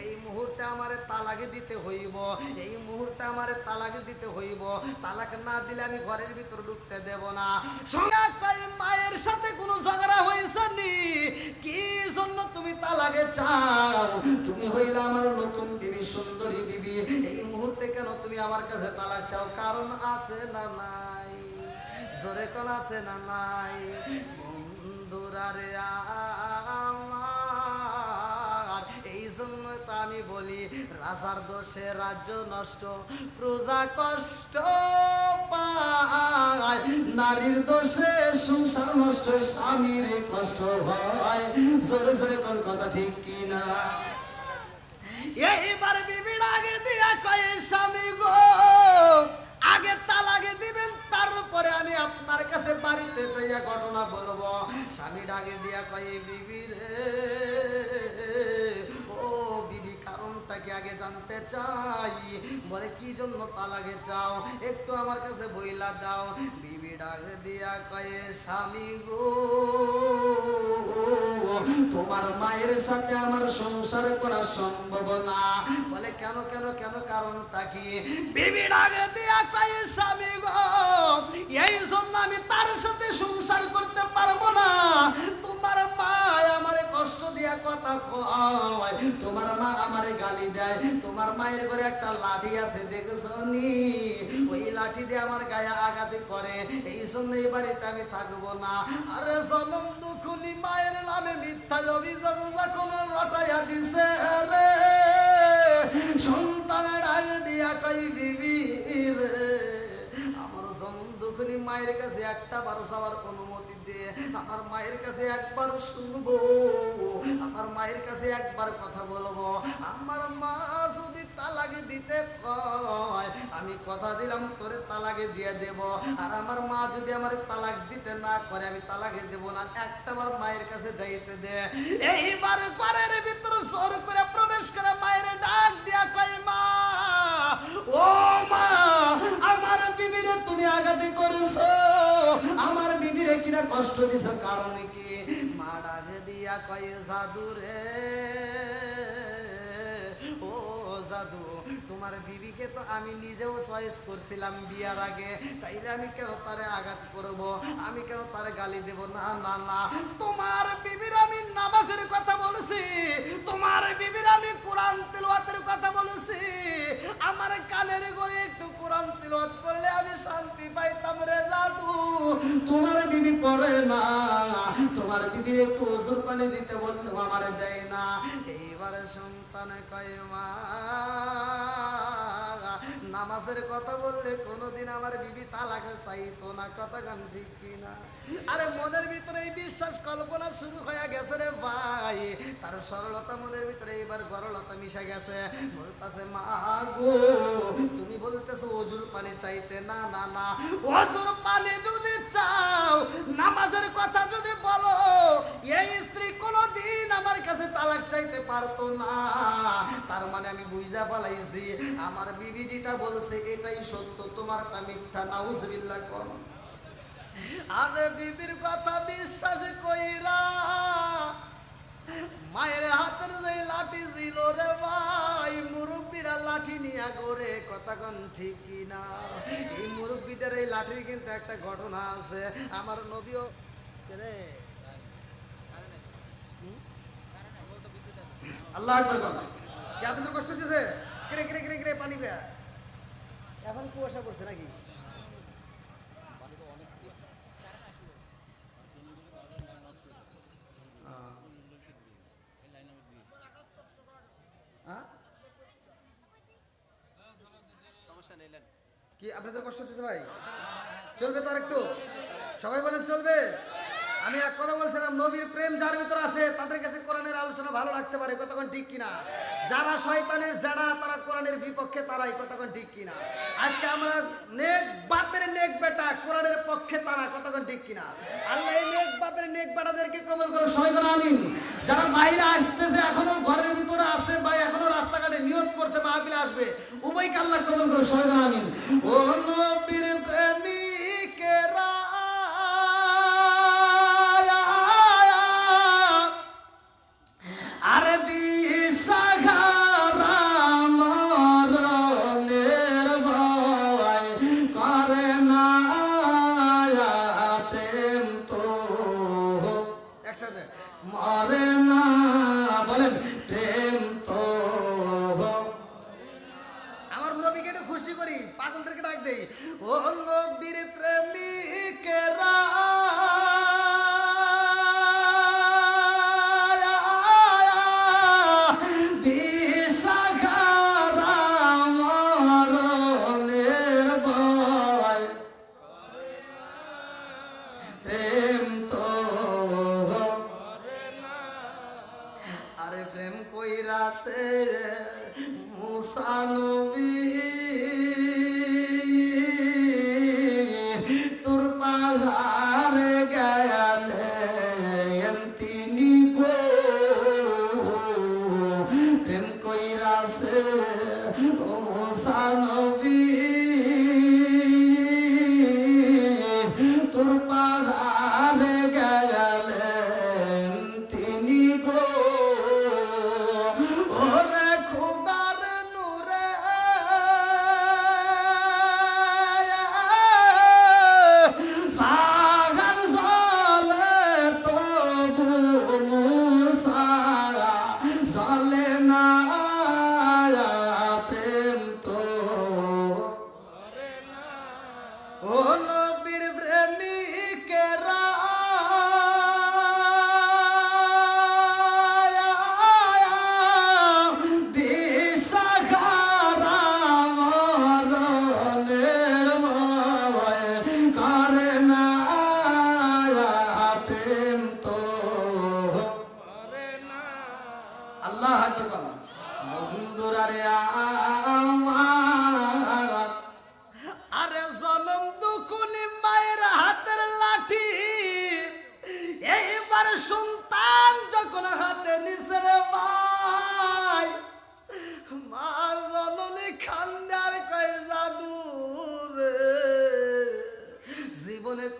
এই মুহূর্তে আমারে তালাক দিতে হইব, এই মুহূর্তে আমারে তালাক দিতে হইব, তালাক না দিলে আমি ঘরের ভিতর ঢুকতে দেব না। সঙ্গে কয় মায়ের সাথে কোনো ঝগড়া হয়েছে নি, কি জন্য তুমি তালাকে চাও? তুমি হইলা আমার নতুন বিবি, সুন্দরী বিবি, এই মুহূর্তে কেন তুমি আমার কাছে তালাক চাও? কারণ আছে না নাই? জোরে কোন আছে না নাই? বন্ধুরা রে আমার, এই জন্য তো আমি বলি রাজার দোষে রাজ্য নষ্ট, প্রজা কষ্ট পায়, নারীর দোষে সংসার নষ্ট, স্বামীর কষ্ট হয়। জোরে জোরে কোন কথা ঠিক কিনা? এইবার বিবির আগে দিয়া কয় স্বামী গো, আগে তালাকে দিবেন, তারপরে আমি আপনার কাছে বাড়িতে যাইয়া ঘটনা বলবো। স্বামী ডাকে দিয়া কয় বিবি রে, ও বিবি কারণটাকে আগে জানতে চাই। বলে কি জন্য তালাকে চাও, একটু আমার কাছে বইলা দাও। বিবি ডাকে দিয়া কয় স্বামী গো, তোমার মায়ের সাথে আমার সংসার করা সম্ভব না। বলে কেন কেন কেন, কারণটা কি? বিবি ডাকে দিয়া কয় স্বামী গো, এই জন্য আমি তার সাথে সংসার করতে পারবো না। তোমার মা আমারে কষ্ট দিয়া কথা কয়, তোমার মা আমারে গালি দেয়, তোমার মায়ের ঘরে একটা লাঠি আছে দেখছো নি, ওই লাঠি দিয়ে আমার গায়ে আঘাত করে, এই জন্য এই বাড়িতে আমি থাকবো না। আরে জনম দুখুনি মায়ের নামে মিথ্যা অভিযোগ যখন রটাইয়া দিছে রে, সন্তানের আগে দিয়া কই বিবি রে, আমার জনম দুখুনি মায়ের কাছে একটা বার যাওয়ার অনুমতি দে, আমার মায়ের কাছে একবার শুনবো, আমার মায়ের কাছে একবার কথা বলবো। আমার মা যদি তালাকে দিতে কয়, আমি কথা দিলাম তোরে তালাকে দিয়ে দেব, আর আমার মা যদি আমার তালাক দিতে না করে, আমি তালাকে দেব না। একটাবার মায়ের কাছে যাইতে দে। এইবার ঘরের ভিতর জোর করে প্রবেশ করে মায়ের ডাক দিয়া কয় মা, ও মা, আমার বিবিরে তুমি আঘাত করেছো, আমার বিবিরে কিনা কষ্ট দিছ, কারণ কি? মা ডাকে দিয়া কয় জাদু রে, ও জাদু, তোমার বিবিকে তো আমি নিজেও চয়েস করছিলাম বিয়ার আগে, তাইলে আমি কেন তারে আঘাত করব, আমি কেন তারে গালি দেব? না না না, তোমার বিবির আমি নামাজের কথা বলছি, তোমার বিবির আমি কোরআন তেলাওয়াতের কথা বলছি, আমার কানের ঘরে একটু কোরআন তেলাওয়াত করলে আমি শান্তি পাইতাম রে জাদু। তোমার বিবি পড়ে না, তোমার বিবি একটু ওজুর পানি দিতে বললেও আমার দেয় না। এইবারে সন্তানে কয় মা, নামাজের কথা বললে কোনোদিন আমার বিবি তালাকে চাইতো না, কথা গান ঠিক কিনা? আরে মনের ভিতরে এই বিশ্বাস কল্পনা শুরু হয়ে গেছে রে ভাই, তার সরলতা মনের ভিতরে এবার গরলতা মিশে গেছে। বলতেছে মা গো, তুমি বলতেছো ওজুর পানি চাইতে, না না না, ওজুর পানি যদি চাও, নামাজের কথা যদি বলো, এই স্ত্রী কোনোদিন আমার কাছে তালাক চাইতে পারতো না। তার মানে আমি বুঝা ফেলাইছি আমার বিবি যেটা বলছে এটাই সত্য, তোমারটা মিথ্যা। নাউজুবিল্লাহ কোন। আরে বিবির কথা বিশ্বাস কইরা মায়ের হাতের যে লাঠি ছিল রে ভাই, মুরব্বীরা লাঠি নিয়ে ঘোরে, কথা কোন ঠিক কিনা? এই মুরব্বীদের এই লাঠির কিন্তু একটা ঘটনা আছে, আমার নবীও রে আল্লাহ আকবার বল। কি আপনাদের কষ্ট দিয়েছে? কিরে কিরে কিরে কিরে পানি বেয়া, এখন কুয়াশা পড়ছে নাকি? কি আপনাদের কষ্ট দিচ্ছে ভাই? চলবে তো আর একটু, সবাই বলেন চলবে। আমি এক কথা বলছিলাম, নবীর প্রেম যার ভিতর আছে তাদের কাছে কোরআনের আলোচনা ভালো লাগতে পারে, কতক্ষণ ঠিক কিনা? যারা শয়তানের জাড়া, তারা কোরআনের বিপক্ষে, তারাই, কতক্ষণ ঠিক কিনা? আজকে আমরা নেক বাপের নেক বেটা, কোরআনের পক্ষে তারা, কতক্ষণ ঠিক কিনা? আল্লাহ এই নেক বাপের নেক বেটাদেরকে কবুল করুন, সবাই বলেন আমিন। যারা বাইরে আসতেছে, এখনো ঘরের ভিতরে আছে বা এখনো রাস্তাঘাটে নিয়োগ করছে মাহফিলে আসবে, উভয়কে আল্লাহ কবুল করুন, সবাই বলেন আমিন। ও নবীর প্রেমিকেরা, আরে দিশাহারা মরণের ভয় করে না প্রেম তো, একসাথে মরে না, বলেন প্রেম তো। আমার নবীকে একটু খুশি করি, পাগলদেরকে ডাক দেই, ও নবীর প্রেমিকেরা, প্রেম তো, আরে প্রেম কইরাছে মুসা নবী, তোর পাহাড়ে গেলে তিনি গো, প্রেম কইরাছে মুসা নবী, তোর পাহাড়ে গেলেন তিনি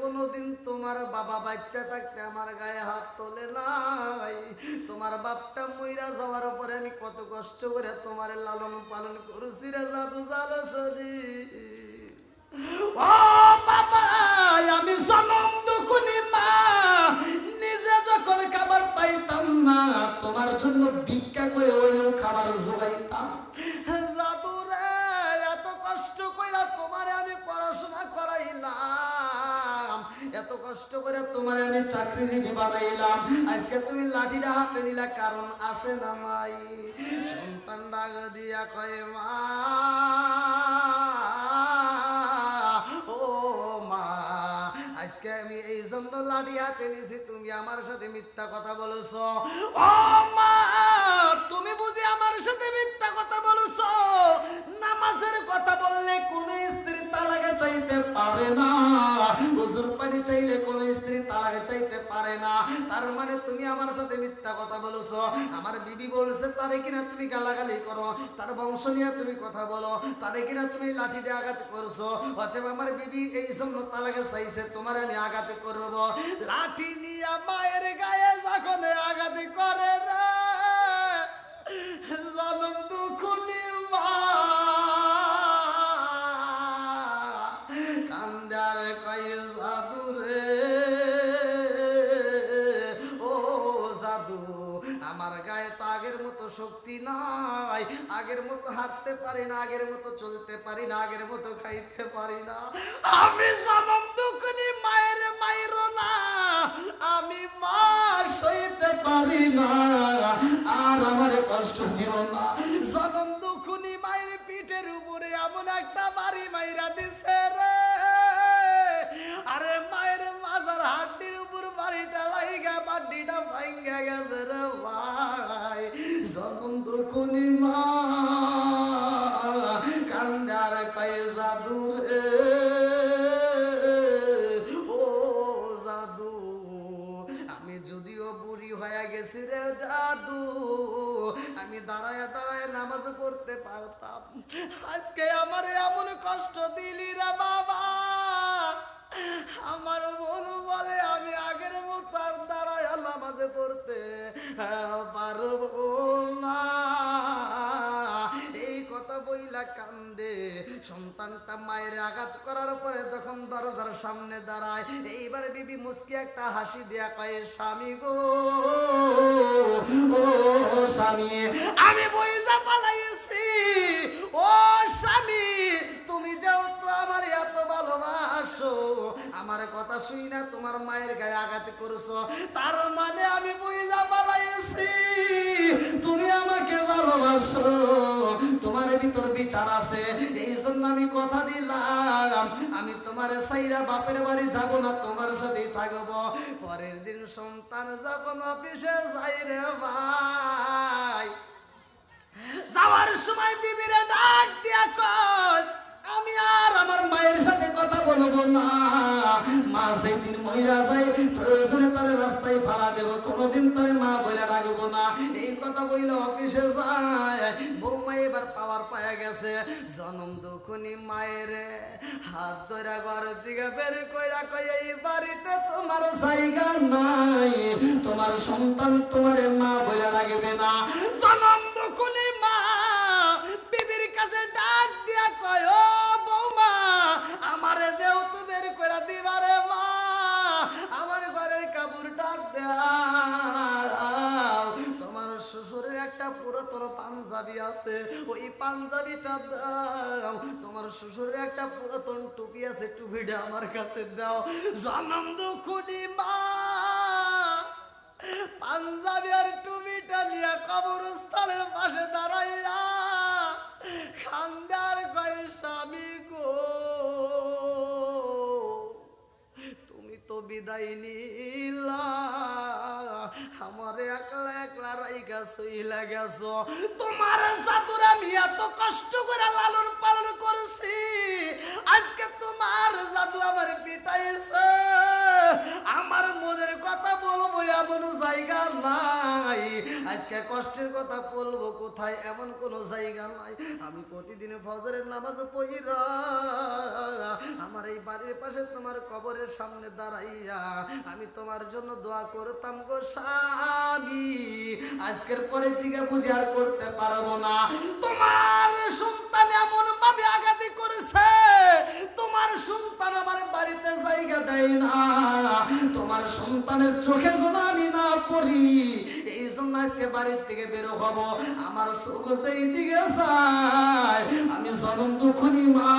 কোনোদিন তোমার বাবা বাচ্চা থাকতে আমার গায়ে হাত তোলে নাই। তোমার বাপটা মইরা যাওয়ার পরে আমি কত কষ্ট করে তোমার লালন পালন করছি রে জাদু জালসরি। ও বাবা, আমি জনম দুখুনি মা, নিজে যখন খাবার পাইতাম না তোমার জন্য ভিক্ষা করে ওইও খাবার জোগাইতাম। জাদু রে, এত কষ্ট কইরা তোমারে আমি পড়াশোনা করাইলাম, এত কষ্ট করে তোমারে আমি চাকরিজীবী বানাইলাম, আজকে তুমি লাঠিটা হাতে নিলা, কারণ আছে না নাই? সন্তান ডাক দিয়া কয় মা, ও মা, আজকে আমি এই জন্য লাঠি হাতে নিছি, তুমি আমার সাথে মিথ্যা কথা বলেছ। ও মা, তুমি বুঝি আমার সাথে মিথ্যা কথা বলেছ? নামাজের কথা বললে কোন স্ত্রী তালাকে চাইতে পারে না, হুজুর পানি চাইলে কোন স্ত্রী তালাকে চাইতে পারে না, তার মানে তুমি আমার সাথে মিথ্যা কথা বলেছ। আমার বিবি বলছে তারে কিনা তুমি গালাগালি করো, তার বংশ নিয়ে তুমি কথা বলো, তারে কিনা তুমি লাঠি দিয়ে আঘাত করছো, অতএব আমার বিবি এই জন্য তালাকে চাইছে, তোমার আমি আঘাত করব। লাঠি নিয়ে মায়ের গায়ে যখন আঘাত করে রে, জনম দুখুনি মা কান্দার কয়ে জাদু রে, ও জাদু, আমার গায়ে তো আগের মতো শক্তি নাই, আগের মতো হাঁটতে পারি না, আগের মতো চলতে পারি না, আগের মতো খাইতে পারি না, আমি জনম দুখুনি মায়ের মাইরো না, আমি মা সইতে পারি না, আর আমার কষ্ট দিও না। জনম দুখুনি মায়ের পিঠের উপরে এমন একটা বাড়ি মাইরা দিছে রে, আরে মায়ের মাজার হাড্ডির উপর বাড়িটা লাইগা বাড়িটা ভাঙ্গা গেছে রে ভাই। জনম দুখুনি মা কান্দার কয়ে জাদু রে, ও জাদু, আমি যদিও বুড়ি হয়ে গেছি রে জাদু, আমি দাঁড়ায় দাঁড়ায় নামাজ পড়তে পারতাম, আজকে আমার এমন কষ্ট দিলি রে বাবা। আমার মন বলে আমি আগের মতো আর দাঁড়ায় নামাজে পড়তে পারবো না। এই কথা বইলা কান্দে। সন্তানটা মায়ের আঘাত করার পরে যখন দরজার সামনে দাঁড়ায়, এইবার বিবি মুস্কি একটা হাসি দিয়া কয়, স্বামী গো, ও স্বামী, আমি বইজা পালাইছি, ও স্বামী, তুমি যাও তো আমার এত ভালোবাসো, আমার কথা শুই না তোমার মায়ের গায়ে আঘাত করছো, তার মানে আমি বুঝা পালাইছি তুমি আমাকে ভালোবাসো, তোমার ভিতর বিচার আছে, এই জন্য আমি কথা দিলাম আমি তোমার সাইরা বাপের বাড়ি যাব না, তোমার সাথেই থাকবো। পরের দিন সন্তান যখন অফিসে যাই রে ভাই, যাওয়ার সময় বিবিরে ডাক দিয়া কয়, আমি আর আমার মায়ের সাথে কথা বলবো না, মা সেই দিন মহিলা যায়, প্রয়োজনে তারে রাস্তায় ফালা দেব, কোনোদিন তারে মা বলে ডাকবো না। এই কথা বইলে অফিসে যায়। বৌমা এবার পাওয়ার পায়া গেছে। জনম দুখুনি মায়ের হাত ধরে ঘরের দিকে বের কইরা কই, এই বাড়িতে তোমার জায়গা নাই, তোমার সন্তান তোমারে মা বলে ডাকবে না। জনম দুখুনি মা বিবির কাছে ডাক দিয়া কয়, ও বৌমা, আমারে যেহেতু বের করে দিবারে মা, আমার ঘরের কাপড়টা দাও, তোমার শ্বশুরের একটা পুরাতন পাঞ্জাবি আছে, ওই পাঞ্জাবিটা দাও, তোমার শ্বশুরের একটা পুরাতন টুপি আছে, টুপিটা আমার কাছে দাও। জনম দুখুনি মা পাঞ্জাবি আর টুপিটা নিয়ে কবরস্থানের পাশে দাঁড়াইয়া খান্দার কয়, স্বামী গো, তুমি তো বিদায় নিলা, আমার একলা একলা রাইগা সইলা গেছো, তোমার জাদুর আমি এত কষ্ট করে লালন পালন করছি, আজকে তোমার জাদু আমার পিটাইছে, আমার মনের কথা বলবো এমন জায়গা নাই, আজকে কষ্টের কথা বলবো কোথায়, এমন কোনো জায়গা নাই। আমি প্রতিদিন ফজরের নামাজ পড়িরা আমার এই বাড়ির পাশে তোমার কবরের সামনে দাঁড়াইয়া আমি তোমার জন্য দোয়া করতাম গো স্বামী, আজকের পরের দিকে বুঝে আর করতে পারবো না। তোমার সন্তান এমন ভাবে আঘাতি করেছে, তোমার সন্তান আমার বাড়িতে জায়গা দেয় না, তোমার সন্তানের চোখে যেন আমি না পড়ি, এই জন্য আজকে বাড়ির থেকে বেরো হব। আমার চোখ সেই দিকে যায়, আমি জনম দুঃখনি মা,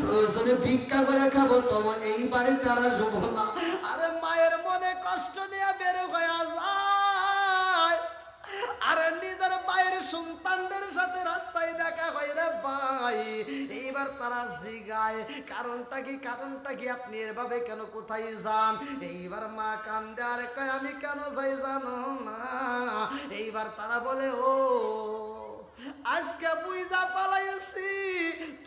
প্রয়োজনে ভিক্ষা করে খাবো, তবু এই বাড়িতে আর আসবো না। আরে মায়ের মনে কষ্ট নিয়ে বের হয়ে যায়, আর নিজের বাইরের সন্তানদের সাথে রাস্তায় দেখা হয় রে ভাই, এইবার তারা জিগায় কারণটা কি, কারণটা কি, আপনি এভাবে কেন, কোথায় যান? এইবার মা কান্দে আর কয় আমি কেন যাই জানো না? এইবার তারা বলে ও আজকে বুইজা পালাইছি,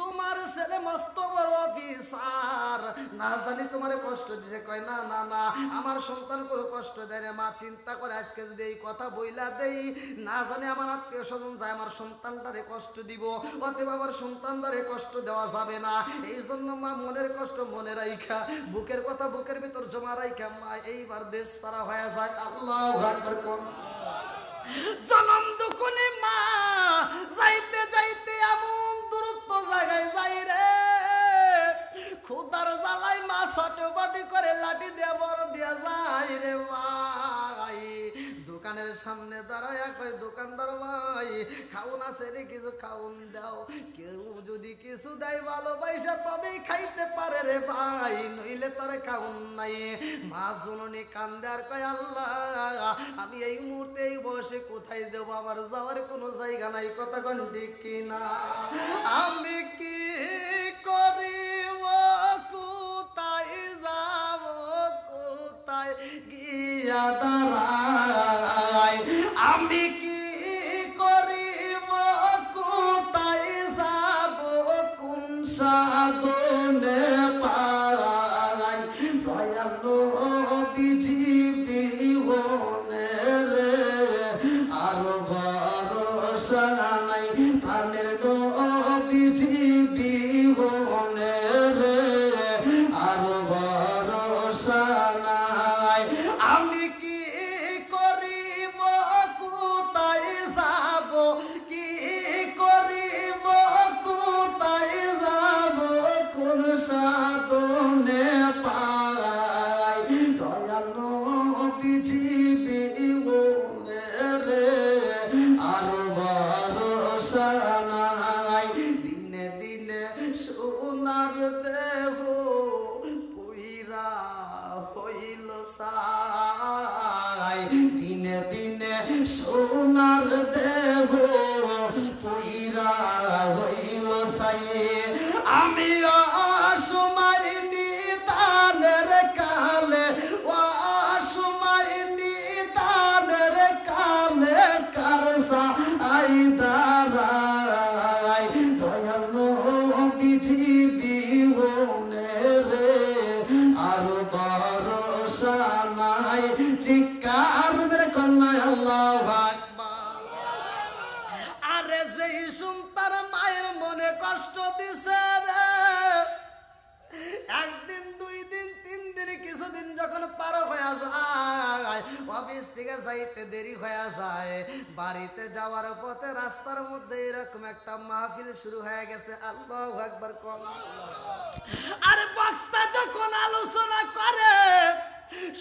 তোমার ছেলে মস্ত বড় অফিসার, না জানি তোমার কষ্ট দিছে। কয় না না না, আমার সন্তান কোনো কষ্ট দেয় না। মা চিন্তা করে আজকে যদি এই কথা বইলা দেই, না জানি আমার আত্মীয় স্বজন যায় আমার সন্তানটারে কষ্ট দিব, অতএব আমার সন্তানটারে কষ্ট দেওয়া যাবে না। এই জন্য মা মনের কষ্ট মনে রাইখা, বুকের কথা বুকের ভিতর জমা রাইখা মা এইবার দেশ সারা হয়ে যায়। আল্লাহু আকবার। কোন জনম দুকুনি মা যাইতে যাইতে এমন দূরত্ব জায়গায় যাই রে, খুদার জ্বালাই মা ছটপটি করে লাঠি দিয়ে বড় দিয়া যায় রে ভাই। দোকানের সামনে দাঁড়ায় কয় দোকানদার ভাই খাউন আছে রে, কিছু খাউন দাও। কেউ যদি কিছু দেয় ভালোবাসা তবেই খাইতে পারে রে ভাই, নইলে তারে খাউন নাই। মা জননী কান্দে আর কয় আল্লাহ আমি এই মুহূর্তে এই বয়সে কোথায় দেবো, আমার যাওয়ার কোনো জায়গা নাই। কথা কোন ঠিক কিনা? আমি কি করিব, কোথায় যাব, কোথায় গিয়া দাঁড়াই? আমি কি করিব, কোথায় যাব, কোন সাধনে পাই? দয়ালো বিজিবি বনে রে আর ভরসা নাই, প্রাণের বিজিবি বনে রে আর ভরসা নাই। আমি কি করিব, কোথায় যাব, কি করিব, কোথায় যাব, কোন সাধনে পাই? দয়ালো বিজিবি বনে রে আর ভরসা নাই। দিনে দিনে সোনার দেহ পুইরা হইল সাই, দিনে দিনে সোনার দেহ পুইরা হইল সাই। আমি অসময় নিদানের কালে, অসময় নিদানের কালে কারসা আই দাঁড়াই। দয়ালো বিজিবি বনে রে আর ভরসা নাই। চিৎকার মেরে কন্যায় আল্লাহু আকবার। আরে যেই সন্তান মায়ের মনে কষ্ট দিছে রে, একদিন দুই দিন তিন দিন কিছুদিন যখন পার হয়ে যায়, অফিস থেকে যাইতে দেরি হয়ে যায়, বাড়িতে যাওয়ার পথে রাস্তার মধ্যে এরকম একটা মাহফিল শুরু হয়ে গেছে। আল্লাহু আকবার। কম আর বক্তা যখন আলোচনা করে,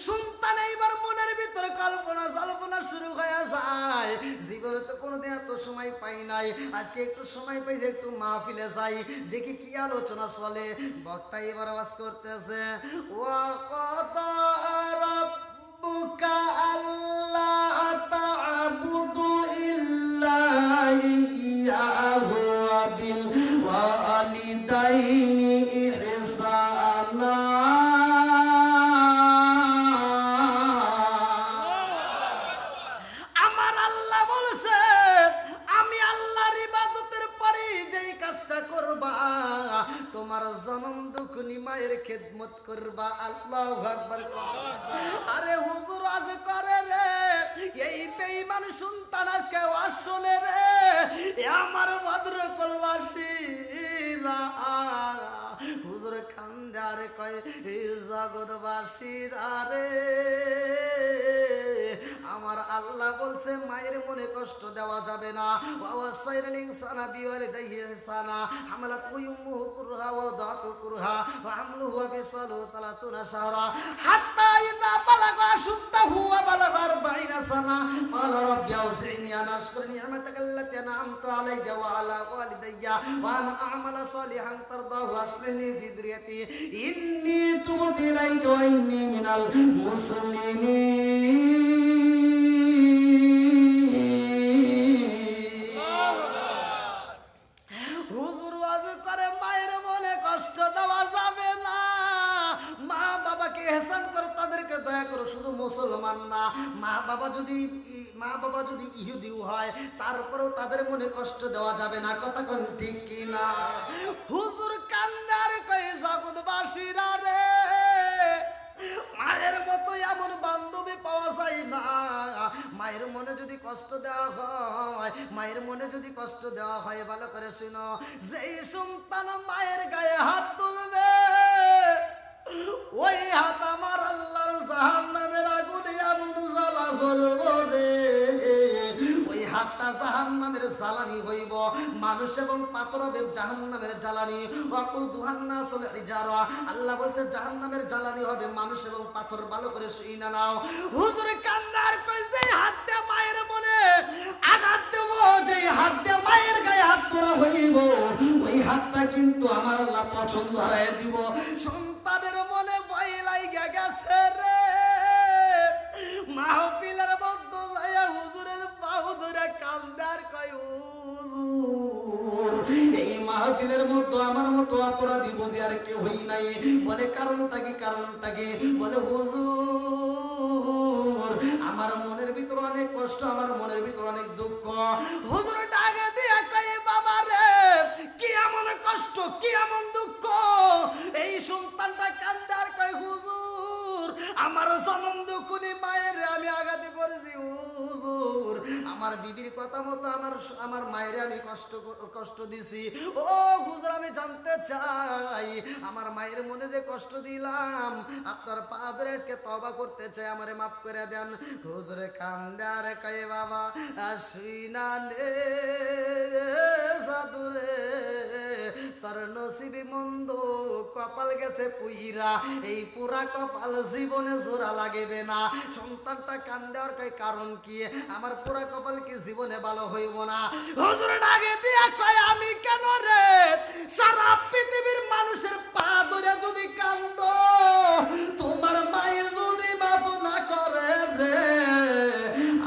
সন্তান এইবার মনের ভিতরে কল্পনা জল্পনা শুরু হয়ে যায়, জীবনে তো কোনোদিন এত সময় পাই নাই, আজকে একটু সময় পাই যে একটু মাহফিলে যাই, দেখি কি আলোচনা চলে। বক্তা এবার আওয়াজ করতেছে ওয়া ক্বাদা রাব্বুকা আল্লা তা'বুদু ইল্লা ইয়্যাহু ওয়া বিল ওয়ালিদাইনি ইহসানা। তোমার জনম দুঃখনি মায়ের খেদমত করবা। আল্লাহু আকবার। আরে হুজুর আজ করে রে এই বেঈমান সন্তান আজকে আসনে রে আমার ভদ্রকুলবাসীরা। হুজুর কান্দার কয় এই জগৎবাসীরা রে আমার আল্লাহ বলছে মায়ের মনে কষ্ট দেওয়া যাবে না। ওয়াসাইরুল ইনসানা বিওয়ালিদাইহি ইহসানা হামালাতহু উম্মুহু কুরহা ওয়া ওয়াদাতহু কুরহা ওয়া হামলুহু ওয়া ফিসালুহু 30 শাহরা হাত্তা ইযা বালাগা আশুদ্দাহু ওয়া বালাগা 40 সানা ক্বালা রাব্বি আউযি'নি আন আশকুরা নি'মাতাকা আল্লাতী আন'আমতা আলাইয়া ওয়া আলা ওয়ালিদাইয়া ওয়া আন আ'মালা সালিহান তারদাহু ওয়া আসলিহ লি ফি যুররিয়াতি ইন্নী তুবতু ইলাইকা ওয়া ইন্নী মিনাল মুসলিমিন। হুজুর ওয়াজ করে মায়ের মনে কষ্ট দেওয়া যাবে না। মা বাবাকে ইহসান করো, তাদেরকে দয়া করো। শুধু মুসলমান না, মা বাবা যদি ইহুদিও হয় তারপরেও তাদের মনে কষ্ট দেওয়া যাবে না। কথা কোন ঠিক কি না? হুজুর কান্দার কয়ে জগৎবাসীরা রে মায়ের মতো এমন বান্ধবী পাওয়া যায় না। মায়ের মনে যদি কষ্ট দেওয়া হয়, মায়ের মনে যদি কষ্ট দেওয়া হয়, ভালো করে শুনো, যেই সন্তান মায়ের গায়ে হাত তুলবে ওই হাত আমার আল্লাহর জাহান্নামের আগুনে এমন জ্বালা জ্বলবে রে। ওই হাতটা জাহান্নামের জ্বালানি হইব। মানুষ এবং পাথর হবে জাহান্নামের জ্বালানি। ওয়াকুদুহান নাসুল হিজারা, আল্লাহ বলছে জাহান্নামের জ্বালানি হবে মানুষ এবং পাথর। ভালো করে শুই না নাও। হুজুর কান্দার কই যে হাত দিয়ে মায়ের মনে আঘাত দেব, যে হাত দিয়ে মায়ের গায়ে হাত তোলা হইব ওই হাতটা কিন্তু আমার আল্লাহ পছন্দ হয়ে দিব। সন্তানের মনে ভয় লাগা গেছে রে, মাহফিলের মধ্যে যাইয়া হুজুরের পাও ধরে কান্দার কয় হুজুর এই মাহফিলের মধ্যে আমার মতো অপরাধী বুঝি আর কেউ হই নাই। বলে কারণটা কি? কারণটা কি? বলে হুজুর আমার মনের ভিতর অনেক কষ্ট, আমার মনের ভিতর অনেক দুঃখ। হুজুর ডাকে দিয়া কয় বাবা রে কি এমন কষ্ট, কি এমন দুঃখ? এই সন্তানটা কান্দার কয় হুজুর আমার জনম দুঃখনি মায়ের আমি আঘাতে করেছি। হুজুর আমার বিবির কথা মতো আমার মায়ের আমি কষ্ট দিছি। ও হুজুর আমি জানতে চাই আমার মায়ের মনে যে কষ্ট দিলাম, আপনার পা ধরে আজকে তওবা করতে চাই, আমারে মাফ করে দেন। হুজুরে কান্দার কয় বাবা আসুই না রে সাধুরে তোর নসিবে মন্দ কপাল গেছে পুইরা, এই পুরা কপাল জীবনে জোড়া লাগবে না। সন্তানটা কান্দার কয় কারণ কি? আমার পুরা কপাল কি জীবনে ভালো হইব না? হুজুর ডাকে দিয়া কয় আমি কেন রে সারা পৃথিবীর মানুষের পা ধরে যদি কান্দ তোমার মায়ে যদি মাফ না করে রে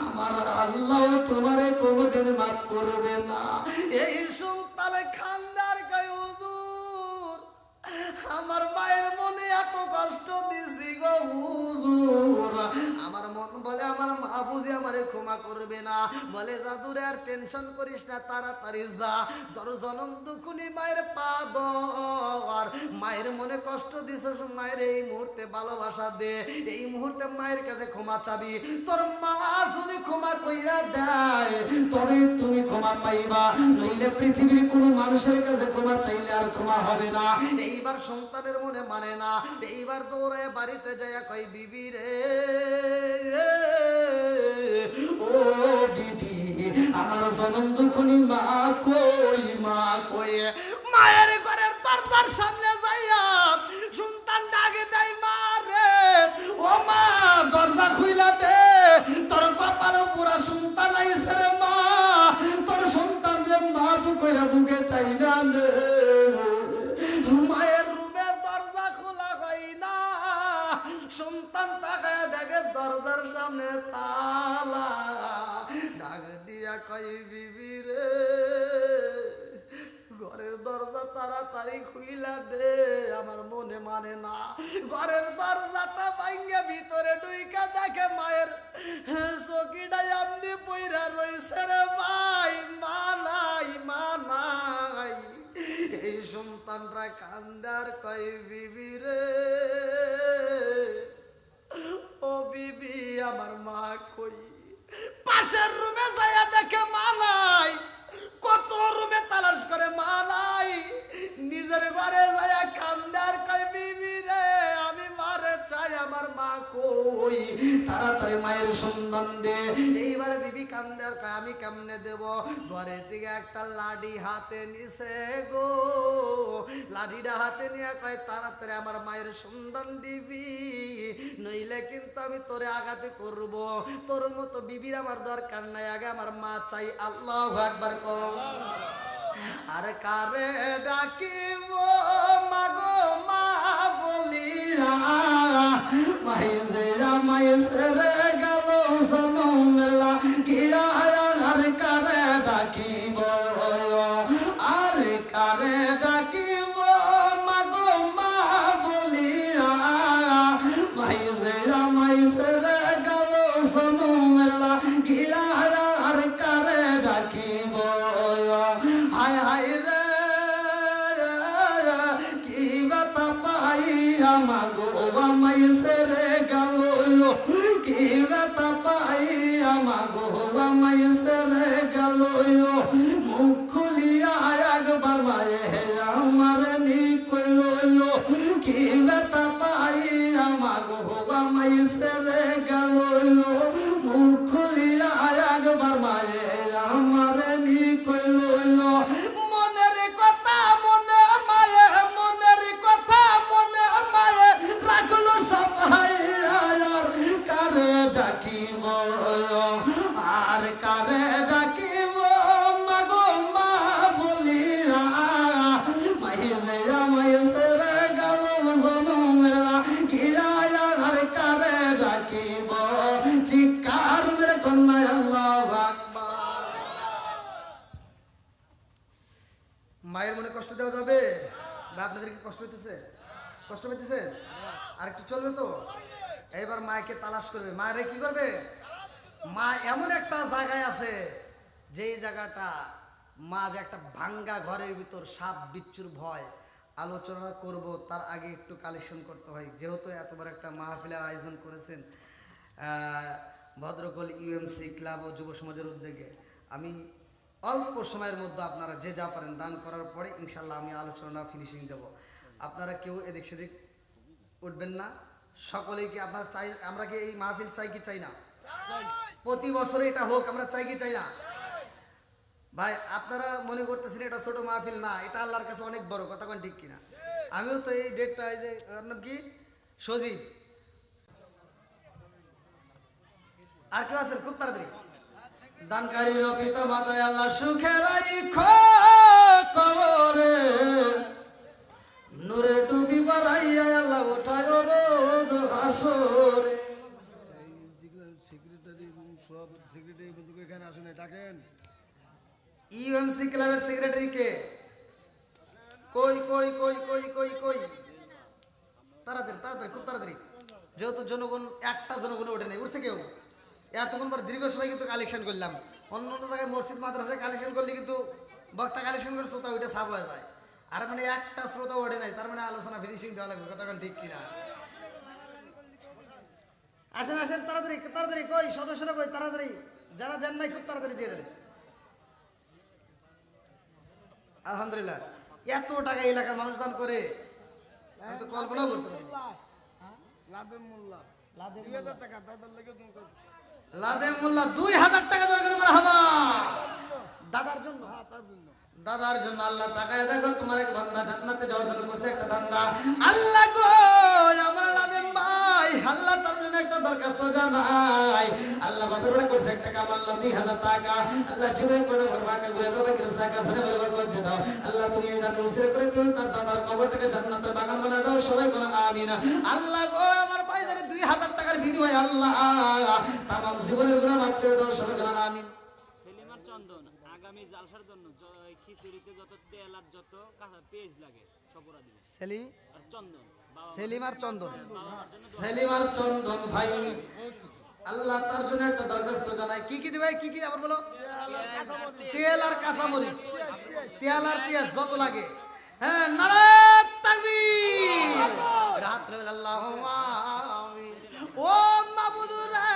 আমার আল্লাহ তোমারে কোনোদিন মাফ করবে না। এই সন্তান খান্দার কয় হুজুর আমার মায়ের মনে এত কষ্ট দিছি গো হুজুর, আমার মন বলে আমার মা বুঝি আমারে ক্ষমা করবে না। বলে জাদুরে আর টেনশন করিস না, তাড়াতাড়ি যা তোর জনম দুখুনি মায়ের পা ধর। মায়ের মনে কষ্ট দিছিস, মায়ের এই মুহূর্তে ভালোবাসা দে, এই মুহূর্তে মায়ের কাছে ক্ষমা চাবি। তোর মা যদি ক্ষমা কইরা দেয় তবে তুমি ক্ষমা পাইবা, নইলে পৃথিবীর কোনো মানুষের কাছে ক্ষমা চাইলে আর ক্ষমা হবে না। এইবার সন্তানের মনে মানে না, এইবার দৌড়ায় বাড়িতে যাইয়া কই বিবি রে ও দিদি আমার জনম দুখনি মা কই, মা কই। মায়ের ঘরের দরজার সামনে যাইয়া সন্তান ডাকে দেয় মা রে ও মা দরজা খুইলা দে, তোর কপাল পুরা সন্তান আইছে রে মা, তোর সন্তান রে মাফ কইরা বুকে টাইনা রে। মায়ের রুমের দরজা খোলা হয় না, সন্তান তাকায় দেখে দরজার সামনে তালা। ডাক দিয়া কই বিবি রে ঘরের দরজা তাড়াতাড়ি খুইলা দে, আমার মনে মানে না। ঘরের দরজাটা ভাঙ্গে ভিতরে ঢুইকা দেখে মায়ের চকিটা এমনি পইরা রইছে রে ভাই, মা নাই, মা নাই। এই সন্তান সন্তানরা কান্দার কয় বিবি রে, ও বিবি আমার মা কই? পাশের রুমে যাইয়া দেখে মা নাই, কত রুমে তালাশ করে মা নাই, নিজের ঘরে যাইয়া কান্দার কয় বিবি রে আমি মারে চাই, আমার মা কই? তাড়াতাড়ি মায়ের সন্ধান দে। এইবার বিবি কান্দার কয় আমি কেমনে দেব? ঘরের দিকে একটা লাঠি হাতে নিছে গো, লাঠিটা হাতে নিয়ে কয় তাড়াতাড়ি আমার মায়ের সন্ধান দিবি, নইলে কিন্তু আমি তোরে আঘাতে করব। তোর মতো বিবির আমার দরকার নাই, আগে আমার মা চাই। আল্লাহু আকবার কও। আর কারে ডাকিব মাগো মা বলিয়া, মাইজে মাইসে রে গেল সনমেলা গিয়া, আর কারে ডাকিব, আর কারে ডাকিব মাগো মা বলিয়া, মাইজে মাইসে রে গেল সনমেলা গিয়া, আর কারে ডাকিব। হায় হায় রে কি ব্যথা পাই আমাগো মাইসে রে গেল, কি ব্যথা পাই আমাগো মাইসে রে গেল, মুখ খুলিয়া একবার মায়ে আমার নিকল, কি ব্যথা পাই আমাগো মাইসে রে গেল, মুখ খুলিয়া একবার মায়ে আমার নিকল। মনের কথা মনে মায়ে, মনের কথা মনে মায়ে রাখলো সবাই, আর কারে ডাকিব, আর কারে ডাকিব মাগো মা বলিয়া, মাইজে মাইসে রে গেল জনমেলা গিয়া, আর কারে ডাকিব। চিৎকার মেরে কন্যা আল্লাহু আকবার। মায়ের মনে কষ্ট দেওয়া যাবে বা আপনাদেরকে কষ্ট হইতেছে? কষ্ট পেতেছে? আর একটু চলবে তো? এইবার মাকে তালাশ করবে। মায়ের কি করবে? মা এমন একটা জায়গায় আছে, যেই জায়গাটা মা যে একটা ভাঙ্গা ঘরের ভিতর সাপ বিচ্ছুর ভয়। আলোচনা করব তার আগে একটু কালেকশন করতে হয়, যেহেতু এত বড় একটা মাহফিলের আয়োজন করেছেন ভদ্রকল ইউএমসি ক্লাব ও যুব সমাজের উদ্যোগে। আমি অল্প সময়ের মধ্যে আপনারা যে যা পারেন দান করার পরে ইনশাল্লাহ আমি আলোচনা ফিনিশিং দেব। আপনারা কেউ এদিক সেদিক উঠবেন না, সকলেই কি আপনারা চাই? আমরা কি এই মাহফিল চাই কি চাই না? প্রতি বছরে এটা হোক, আমরা চাই কি চাই না? ভাই আপনারা মনে করতেছেন এটা ছোট মাহফিল, না, এটা আল্লাহর কাছে অনেক বড়। কথা কোন ঠিক কিনা? আমিও তো এই ডেটটা, এই যে ওর নাম কি, সজীব, আর কেউ আছেন? খুব তাড়াতাড়ি দানকারী পিতা মাতায় আল্লাহ সুখে রাইখো কবরে, নূরের টুপি পরাইয়া আল্লাহ উঠায় রোজ হাসরে। সেক্রেটারি এবং সভাপতি সেক্রেটারি বন্ধু এখানে আসুন, ডাকেন। ইউএমসি ক্লাবের সেক্রেটারি কে? কই কই কই কই কই কই? তাড়াতাড়ি তাড়াতাড়ি, খুব তাড়াতাড়ি, যেহেতু জনগণ একটা জনগণ ওঠে নাই, উঠছে কেউ? এতক্ষণ পর দীর্ঘ সময় কিন্তু কালেকশন করলাম। অন্য অন্য জায়গায় মসজিদ মাদ্রাসায় কালেকশন করলে কিন্তু বক্তা কালেকশন করে শ্রোতা ওইটা সাফ হয়ে যায়, আর মানে একটা শ্রোতা ওঠে নাই, তার মানে আলোচনা ফিনিশিং দেওয়া লাগবে। কতক্ষণ ঠিক কিনা? আসেন আসেন তাড়াতাড়ি তাড়াতাড়ি, কই সদস্যরা কই? তাড়াতাড়ি, যারা দেন নাই খুব তাড়াতাড়ি দিয়ে দেন। আলহামদুলিল্লাহ, এত টাকা এলাকার মানুষ দান করে আমি তো কল্পনাও করতে পারি। লাদেম মোল্লা 2000 টাকা দাদার লেগে লাদেম মোল্লা 2000 টাকা জোরে করে হাবা দাদার জন্য। হ্যাঁ, তার জন্য দাদার জন্য আল্লাহ তাকায় দেখো, তোমার এক বান্দা জান্নাতে যাওয়ার জন্য করছে একটা ধান্দা। আল্লাহ গো আমার লাদেম ভাই, আল্লাহ তার জন্য একটা দরখাস্ত জানাই। আল্লাহ বাপের বড় করছে একটা কাম, আল্লাহ 2000 টাকা আল্লাহ জীবন করে ফাঁকা ঘুরে দাও, বেকের সাকা সারা ব্যবহার করতে দাও। আল্লাহ তুমি এই গান উসিরা করে তুমি তার দাদার কবরটাকে জান্নাতের বাগান বানায় দাও, সবাই কোন আমিন। আল্লাহ গো আমার ভাই ধরে 2000 টাকার বিনিময়ে আল্লাহ তামাম জীবনের গুনাহ মাফ করে দাও, সবাই কোন আমিন। সেলিমার চন্দন আগামী জালসার জন্য খিচুড়িতে যত তেল আর যত কাঁচা পেঁয়াজ লাগে সব ওরা দিবে। সেলিম আর চন্দন সেলিমার চন্দন, সেলিমার চন্দন ভাই আল্লাহ তার জন্য একটা দরখাস্ত জানাই। কি কি দিবে? কি কি আবার বলো? তেল আর কাঁচামরিচ, তেল আর পেঁয়াজ যত লাগে হ্যাঁ নারায়ে তাকবীর রাত্রে আল্লাহু আমিন ও মাবুদ রে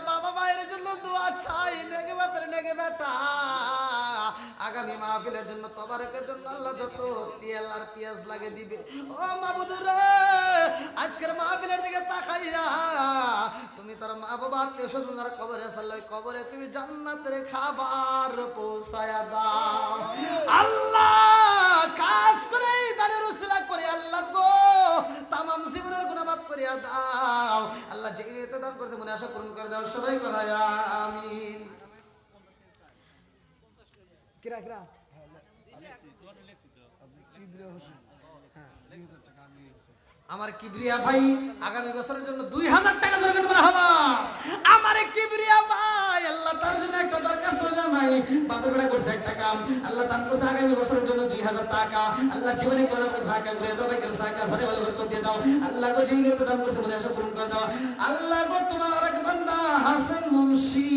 বাবা মায়ের জন্য দোয়া চাই নেগে বাপের নেগে বেটা আগামী মাহফিলের জন্য তবারকের জন্য আল্লাহ যত তেল আর পেঁয়াজ লাগে দিবে ও মাবুদ রে আজকের মাহফিলের দিকে তাকাইয়া তুমি তার মা বাবা আত্মীয় স্বজন যারা কবরে সাল্লাই কবরে তুমি জান্নাতের খাবার পৌঁছায়া দাও আল্লাহ কাজ করে দানের উসিলা করে আল্লাহ গো তামাম জীবনের গুনাহ মাফ করিয়া দাও আল্লাহ যে নিয়তে দান করছে মনে আশা পূরণ করে দাও সবাই করায় আমিন কিরা কিরা আমার কিবরিয়া ভাই আগামী বছরের জন্য 2000 টাকা জমা করা হলো আমার কিবরিয়া ভাই আল্লাহ তার জন্য একটা দরখাস্ত জানাই বাপের বেড়া করছে একটা কাম আল্লাহ দান করছে আগামী বছরের জন্য 2000 টাকা আল্লাহ জীবনে কোনো ফাঁকা করে দাও বেকের সাকা সারে ভালো বরকত দিয়ে দাও আল্লাহ গো যেই নিয়ত দান করছে মনে আশা পূরণ করে দাও আল্লাহ গো তোমার আরেক বান্দা হাসান মুন্সি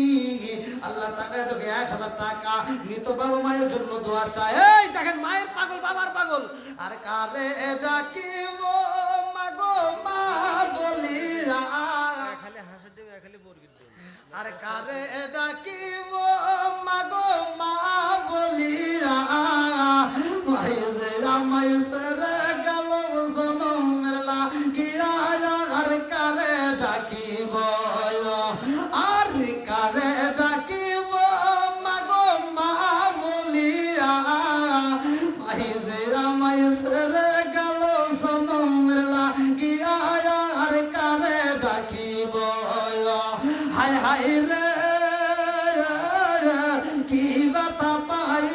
আল্লাহ তাকায় তোকে 1000 টাকা মৃত বাবা মায়ের জন্য দোয়া চায় এই দেখেন মায়ের পাগল বাবার পাগল আর কারে ডাকিব মাগো মা বলিয়া খালি হাসে দেবে খালি বর্গির দেবে আর কারে ডাকিব মাগো মা বলিয়া মাইজে আমাইসরে গেল জনমের লাগিয়া আর কারে ডাকিব আর কারে ডাকিব মাগো মা বলিয়া মাইজে আমাইসরে গেল জনমের লাগিয়া আর কারে ডাকিব হায় হায় রে কি বাতা পাই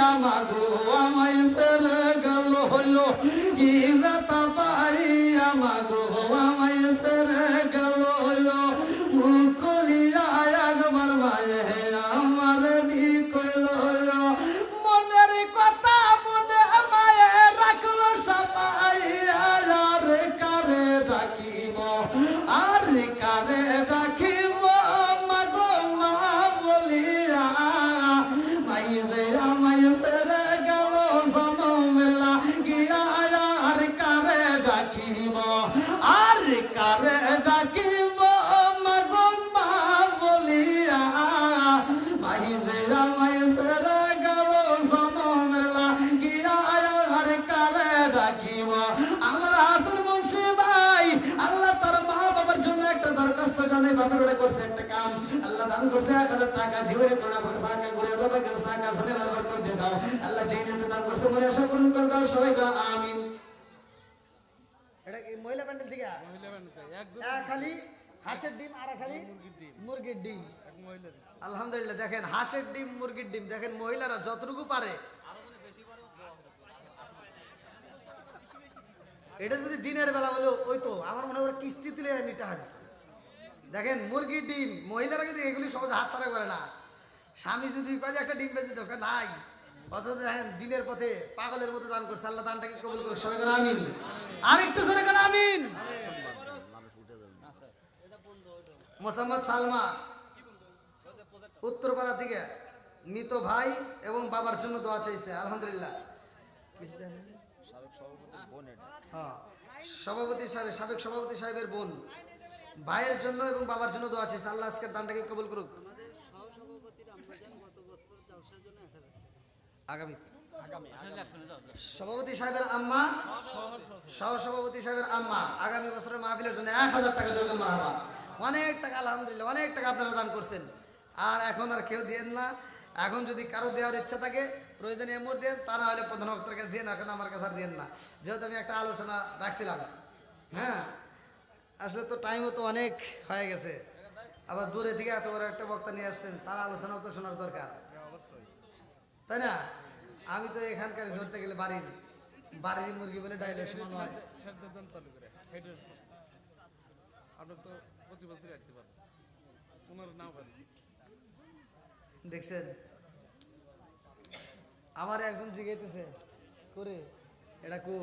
আমাগো আমায় সেরে গেল হইলো কি বাতা পাই আমাগো আমায় সেরে গেল হইলো মুখলিয়া একবার মায়ে আমার নি কইল মনের কথা মনে মায়ে রাখলো সবাই আর কারে ডাকিব আর কারে ডাকিব মাগো মা বলিয়া মাইজে আমায় সেরে গেল জনমেলা গিয়া আর কারে ডাকিব আর কারে ডাকিব মাগো মা বলিয়া মাইজে আমায় সেরে গেল জনমেলা গিয়া আর কারে ডাকিব আমার হাসান মুন্সি ভাই আল্লাহ তার মা বাবার জন্য একটা দরখাস্ত জানাই বাবার ওটা করছে একটা কাম আল্লাহ দান করছে 1000 টাকা জীবনে কোনো ফাঁকা করে দাও বেকের সাকা সালে ব্যবহার করে দিয়ে দাও আল্লাহ যেই নিয়তে দান করছে মনে আশা পূরণ করে দাও সবাই আমিন এটা কি মহিলা প্যান্ডেল থেকে খালি হাঁসের ডিম আর খালি মুরগির ডিম আলহামদুলিল্লাহ দেখেন হাঁসের ডিম মুরগির ডিম দেখেন মহিলারা যতটুকু পারে এটা যদি দিনের বেলা হলো ওই তো আমার মনে হয় কিস্তি তুলে নিতে হারিত দেখেন মুরগির ডিম মহিলারা কিন্তু এগুলি সহজে হাত ছাড়া করে না স্বামী যদি কয় যে একটা ডিম বেঁচে দরকার নাই অথচ দেখেন দিনের পথে পাগলের মতো দান করছে আল্লাহ দানটাকে কবুল করে সবাই করে আমিন আর একটু সরে করে আমিন মোসাম্মদ সালমা উত্তরপাড়া থেকে মৃত ভাই এবং বাবার জন্য দোয়া চাইছে আলহামদুলিল্লাহ হ্যাঁ সভাপতি সাহেব সাবেক সভাপতি সাহেবের বোন ভাইয়ের জন্য এবং বাবার জন্য দোয়া চাইছে আল্লাহ আজকের দানটাকে কবুল করুক আগামী সভাপতি সাহেবের আম্মা সহ সভাপতি সাহেবের আম্মা আগামী বছরের মাহফিলের জন্য 1000 টাকা যোগান মারাবা অনেক টাকা আলহামদুলিল্লাহ অনেক টাকা আপনারা দান করছেন আর এখন আর কেউ দেন না এখন যদি কারো দেওয়ার ইচ্ছা থাকে প্রয়োজনে এমর দেন তা না হলে প্রধান বক্তার কাছে দেন এখন আমার কাছে আর দেন না যেহেতু আমি একটা আলোচনা রাখছিলাম হ্যাঁ আসলে তো টাইমও তো অনেক হয়ে গেছে আবার দূরে থেকে এত বড় একটা বক্তা নিয়ে আসছেন তার আলোচনাও তো শোনার দরকার তাই না আমি তো এখানকার ধরতে গেলে বাড়ির মুরগি বলে ডায়লগ শোনানো হয় দেখছেন আমার একজন জিগাইতেছে করে এটা কো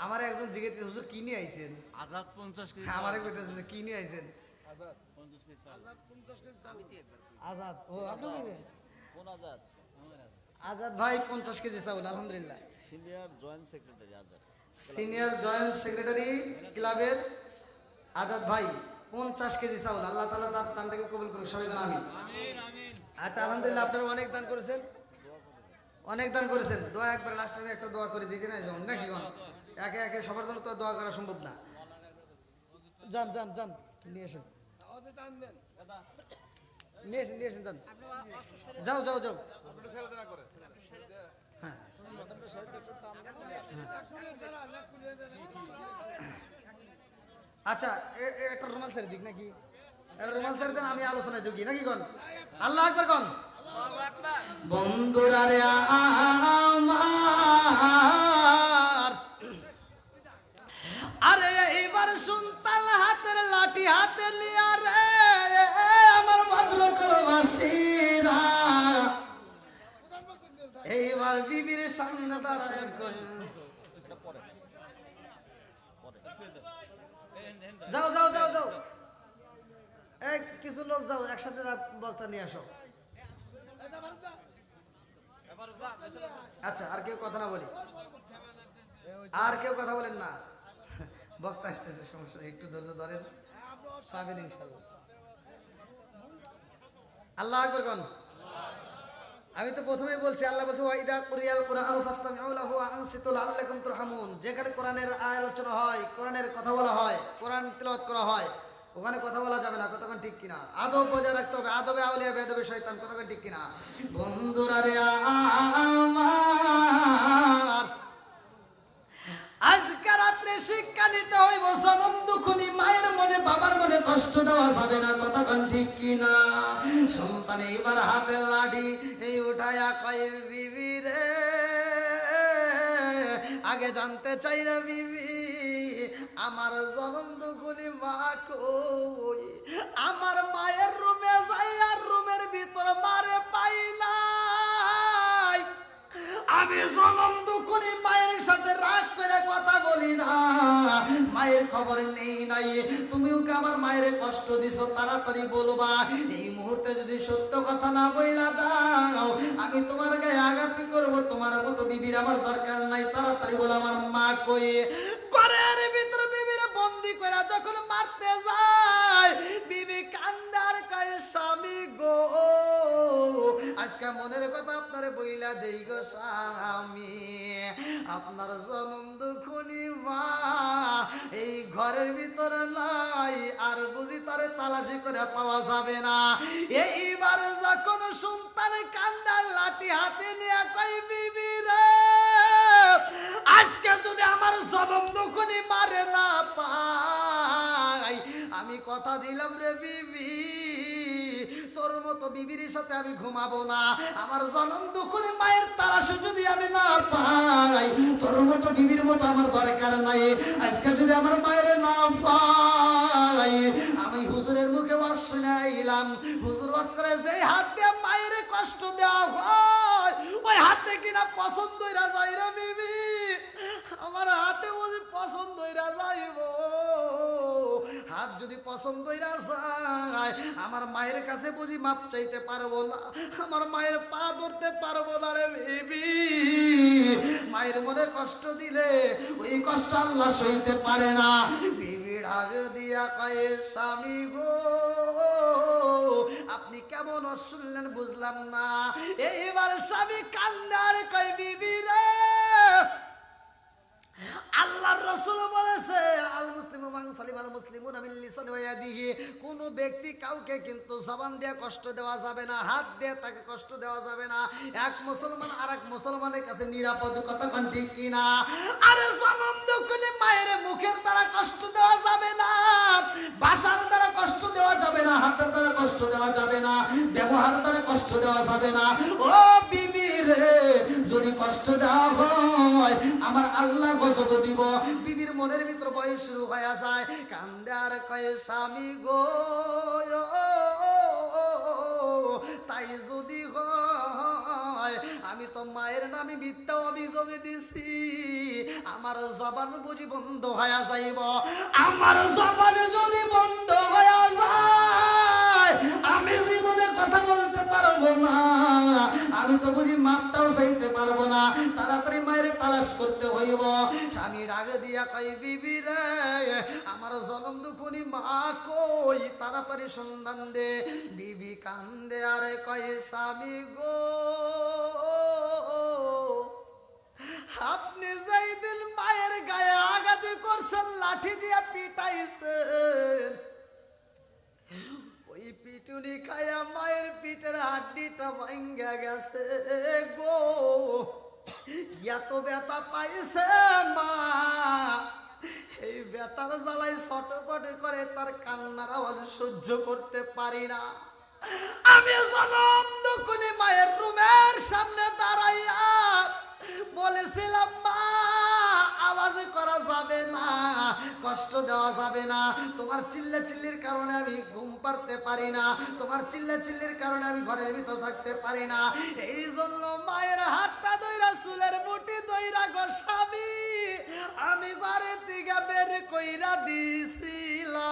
আমার একজন জিগাইতেছে হুজুর কি নিয়ে আইছেন আজাদ 50 কেজি আমারে কইতেছে যে কি নিয়ে আইছেন আজাদ 50 কেজি আজাদ 50 কেজি আজাদ ও আপনি কইছেন কোন আজাদ আজাদ ভাই 50 কেজি চাউল আলহামদুলিল্লাহ। Senior joint secretary Azad. Senior joint secretary ক্লাবের আজাদ ভাই 50 কেজি চাউল। আল্লাহ তাআলা তার দানটাকে কবুল করুক, সবাই বলেন আমিন। আচ্ছা আলহামদুলিল্লাহ, আপনারা অনেক দান করেছেন, অনেক দান করেছেন। দোয়া একবার লাস্ট আমি একটা দোয়া করে দিতে না যেমন নাকি কোন একে একে সবার জন্য তো দোয়া করা সম্ভব না। যান যান যান নিয়ে এসেন, নিয়ে এসেন, নিয়ে এসেন, যান, যাও যাও যাও। হ্যাঁ আচ্ছা, একটা রুমাল ছেড়ে দিক নাকি, একটা রুমাল ছেড়ে দেন, আমি আলোচনায় ঢুকি নাকি কোন। আল্লাহ আকবার কোন। বন্ধুরা রে আমার, আরে এইবার সুনতাল হাতের লাঠি হাতে লিয়া রে আমার ভদ্রকরবাসীরা, এইবার বিবির সামনে দাঁড়ায় কই, যাও যাও যাও যাও, এই কিছু লোক যাও একসাথে বক্তা নিয়ে আসো। আচ্ছা আর কেউ কথা না বলি, আর কেউ কথা বলেন না, বক্তা আসতেছে, সমস্যা নেই, একটু ধৈর্য ধরেন, পাবেন ইনশাল্লাহ। আল্লাহ আকবার কোন। আমি তো প্রথমেই বলছি, আল্লাহ বলছে ওয়াইদা কুরিয়াল কুরআনু ফাসতামিউ লাহু ওয়া আনসিতু লাআল্লাকুম তুরহামুন। যেখানে কোরআনের আলোচনা হয়, কোরআনের কথা বলা হয়, কোরআন তেলাওয়াত করা হয়, ওখানে কথা বলা যাবে না, কতক্ষণ ঠিক কিনা, আদব বজায় রাখতে হবে, আদবে আউলিয়া বেদবে শয়তান, কতক্ষণ ঠিক কিনা। বন্ধুরা রে আমার, আজকে রাত্রে শিক্ষা নিতে হইব, জনম দুখুনি মায়ের মনে বাবার মনে কষ্ট দেওয়া যাবে না, কতক্ষণ ঠিক কিনা। সন্তান এইবার হাতের লাঠি এই উঠায়া কয় বিবি রে, আগে জানতে চাই রে বিবি আমার জনম দুখুনি মা কই। আমার মায়ের রুমে যাই আর রুমের ভিতর মারে পাই নাই, আমি জনম দুখুনি মায়ের সাথে রাগ করে কথা বলি না, মায়ের খবর নেই নাই, তুমিও কি আমার মায়ের কষ্ট দিছো, তাড়াতাড়ি বলবা। এই মুহূর্তে যদি সত্য কথা না বইলা দাও আমি তোমার গায়ে আঘাত করব, তোমার মতো বিবির আমার দরকার নাই, তাড়াতাড়ি বলো আমার মা কই। ঘরের ভিতরে বিবির বন্দি করে যখন মারতে যায়, বিবি কান্দার কয় স্বামী গো, আজকে মনের কথা আপনারে বইলা দেই গো স্বামী, আপনার জনম দুখুনি মা এই ঘরের ভিতরে নাই, আর বুঝি তারে তালাশি করে পাওয়া যাবে না। এইবার যখন সন্তান কান্দার লাঠি হাতে নিয়ে কই বিবি রে, আজকে যদি আমার জনম দুখুনি মারে না পাই, আমি কথা দিলাম রে বিবি তোর মতো বিবির সাথে আমি ঘুমাবো না, আমার জনম দুখুনি মায়ের তালাশ যদি আমি না পাই, তোর মতো বিবির মতো আমার দরকার নাই। আজকে যদি আমার মায়ের না পাই, আমি হুজুরের মুখে ওয়াজ শুনাইলাম, হুজুর ওয়াজ করে যে হাত দিয়ে মায়ের কষ্ট দেওয়া হয়, ওই হাতে কিনা পছন্দ হইরা যায় রে বিবি, আমার হাতে বুঝি পছন্দ হইরা যাইব, হাত যদি পছন্দ হইরা যায় আমার মায়ের কাছে বুঝি মাপ চাইতে পারবো না, আমার মায়ের পা ধরতে পারবো না রে বিবি। মায়ের মনে কষ্ট দিলে ওই কষ্ট আল্লাহ সইতে পারে না। বিবি ডাক দিয়া কয়ে স্বামী গো, আপনি কেমন শুনলেন বুঝলাম না। এইবার স্বামী কান্দার কয় বিবি রে, আল্লাহর রাসূল বলেছে আল মুসলিমু মান সালিমাল মুসলিমুনা মিন লিসানি ওয়া ইয়াদিহি, কোন ব্যক্তি কাউকে কিন্তু জবান দিয়ে কষ্ট দেওয়া যাবে না, হাত দিয়ে তাকে কষ্ট দেওয়া যাবে না। এক মুসলমান আরেক মুসলমানের কাছে নিরাপদ, কতক্ষণ ঠিক কিনা। আরে জনম দুখুনি মায়ের মুখের দ্বারা কষ্ট দেওয়া যাবে না, ভাষার দ্বারা কষ্ট দেওয়া যাবে না, হাতের দ্বারা কষ্ট দেওয়া যাবে না, ব্যবহার দ্বারা কষ্ট দেওয়া যাবে না। ও বিবি রে, যদি কষ্ট দেওয়া হয় আমার আল্লাহ গজব দিব। বিবির মনের ভিতর ভয় শুরু হয়ে যায়, কান্দে আর কয় স্বামী গো, তাই যদি হয় আমি তো মায়ের নামে মিথ্যা অভিযোগ দিছি, আমার জবান বুঝি বন্ধ হয়ে যাইব। আমার জবান যদি বন্ধ হয়ে যায় আমি জীবনে কথা বলতে পারবো না, আমি তো বুঝি মাপটাও চাইতে পারবো না, তাড়াতাড়ি মায়ের তালাশ করতে হইব। স্বামী ডাকে দিয়া কয় বিবি রে আমার জনম দুখুনি মা কই, তাড়াতাড়ি সন্ধান দে। বিবি কান্দে আরে কয় স্বামী গো আপনি যেই দিন মায়ের গায়ে আঘাতি করছেন, লাঠি দিয়া পিটাইছেন, ওই পিটুনি খায়া মায়ের পিঠের হাড্ডিটা ভাঙ্গা গেছে গো। এত ব্যথা পাইছে মা, এই ব্যথার জ্বালাই ছটপটে করে তার কান্নার আওয়াজ সহ্য করতে পারি না। আমি জনম দুকুনি মায়ের রুমের সামনে দাঁড়াইয়া বলেছিলাম মা আওয়াজ করা যাবে না, কষ্ট দেওয়া যাবে না, তোমার চিল্লা চিল্লির কারণে আমি ঘুম পাড়তে পারি না, তোমার চিল্লা চিল্লির কারণে আমি ঘরের ভিতর থাকতে পারি না, এই জন্য মায়ের হাতটা ধইরা চুলের মুঠি ধইরা গো স্বামী আমি ঘরের দিকে বের কইরা দিছিলাম।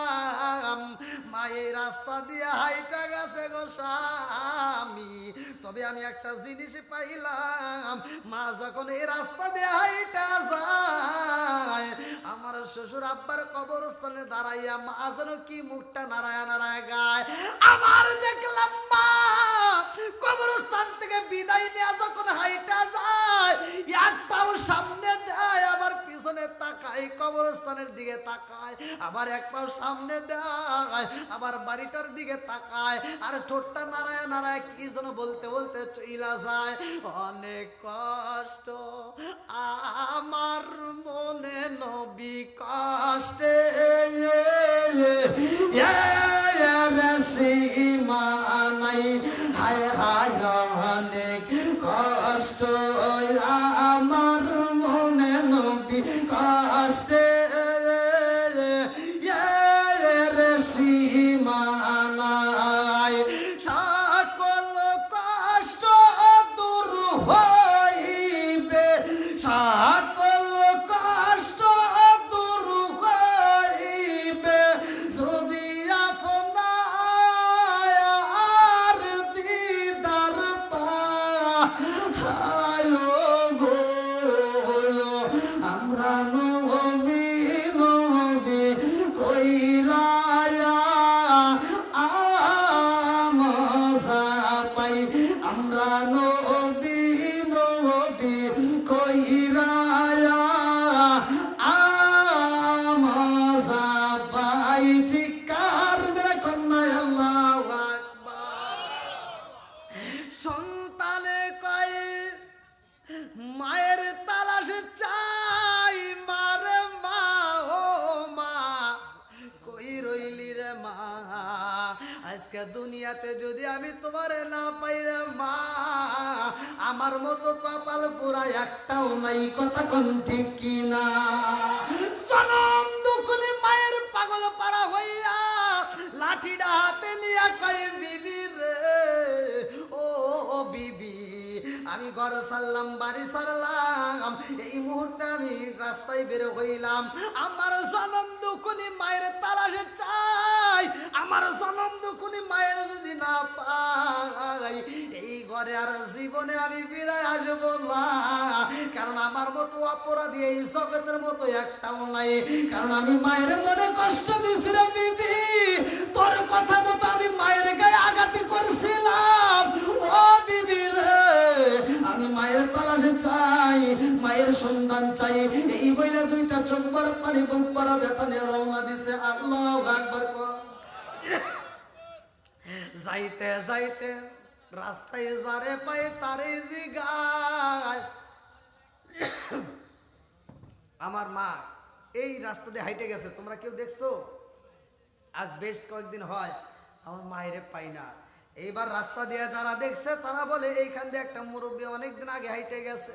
মায়ের রাস্তা দিয়ে হাইটা গেছে গো স্বামী, তবে আমি একটা জিনিস পাইলাম, মা যখন এই রাস্তা দিয়ে হাইটা যায় আমার শ্বশুর আব্বার কবরস্থানে দাঁড়াইয়া মা যেন কি মুখটা নারায় নারায় গায়। আমার দেখলাম মা কবরস্থান থেকে বিদায় নিয়ে যখন হাইটা যায় এক পাও সামনে দেয়, আবার পিছনে তাকায়, কবরস্থানের দিকে তাকায়, আবার এক পাও সামনে দেয়, আবার বাড়িটার দিকে তাকায়, আর ঠোঁটটা নারায় নারায় কি যেন বলতে বলতে চইলা যায়। অনেক কষ্ট আমার মনে নবী কষ্টে সীমা নাই, হায় হায় অনেক কষ্ট আমার মনে নবী কষ্টে সীমা নাই। সকল কষ্ট দূর হইবে, সকল কষ্ট দূর হইবে যদি আপনার দিদার পায় গো। আমরা নবী নবী কইরা আমসা পাই, আমরা নবী নবী কইরা আমসা পাই। চিৎকার মেরে কন্যায় আল্লাহু আকবার। সন্তানে কয় মায়ের তালাশ চাই, মারে মা ও মা কই রইলি রে মা, আজকে দুনিয়াতে যদি আমি তোমারে না পাই রে মা আমার মতো কপাল পুরা একটাও নাই, কথা কোন ঠিক কিনা। জনম দুকুনি মায়ের পাগল পাড়া হইয়া লাঠিটা হাতে নিয়া কয় বিবি রে ও বিবি আমি ঘর সারলাম, বাড়ি সারলাম, এই মুহূর্তে আমি রাস্তায় বের হইলাম, আমার জনম দুকুনি মায়ের তালাশে চাই, আমার জনম দুকুনি মায়ের যদি না পাই এই ঘরে আর জীবনে আমি ফিরে আসবো না, কারণ আমার মতো অপরাধী এই জগতের মতো একটাও নাই, কারণ আমি মায়ের মনে কষ্ট দিছি রে বিবি, তোর কথা মতো আমি মায়ের গায়ে আঘাতি করছিলাম ও বিবি রে, আমি মায়ের তালাশে চাই, মায়ের সন্ধান চাই। এই বইলে দুইটা চোখ বড় পানি বুক বড় ব্যথা নিয়ে রওনা দিছে। আল্লাহু আকবার কর। যাইতে যাইতে রাস্তায় যারে পাই তারে জিগায় আমার মা এই রাস্তা দিয়ে হাইটে গেছে, তোমরা কেউ দেখছো? আজ বেশ কয়েকদিন হয় আমার মায়েরে পাই না। এইবার রাস্তা দিয়ে যারা দেখছে তারা বলে এইখান দিয়ে একটা মুরব্বী অনেকদিন আগে হাইটে গেছে।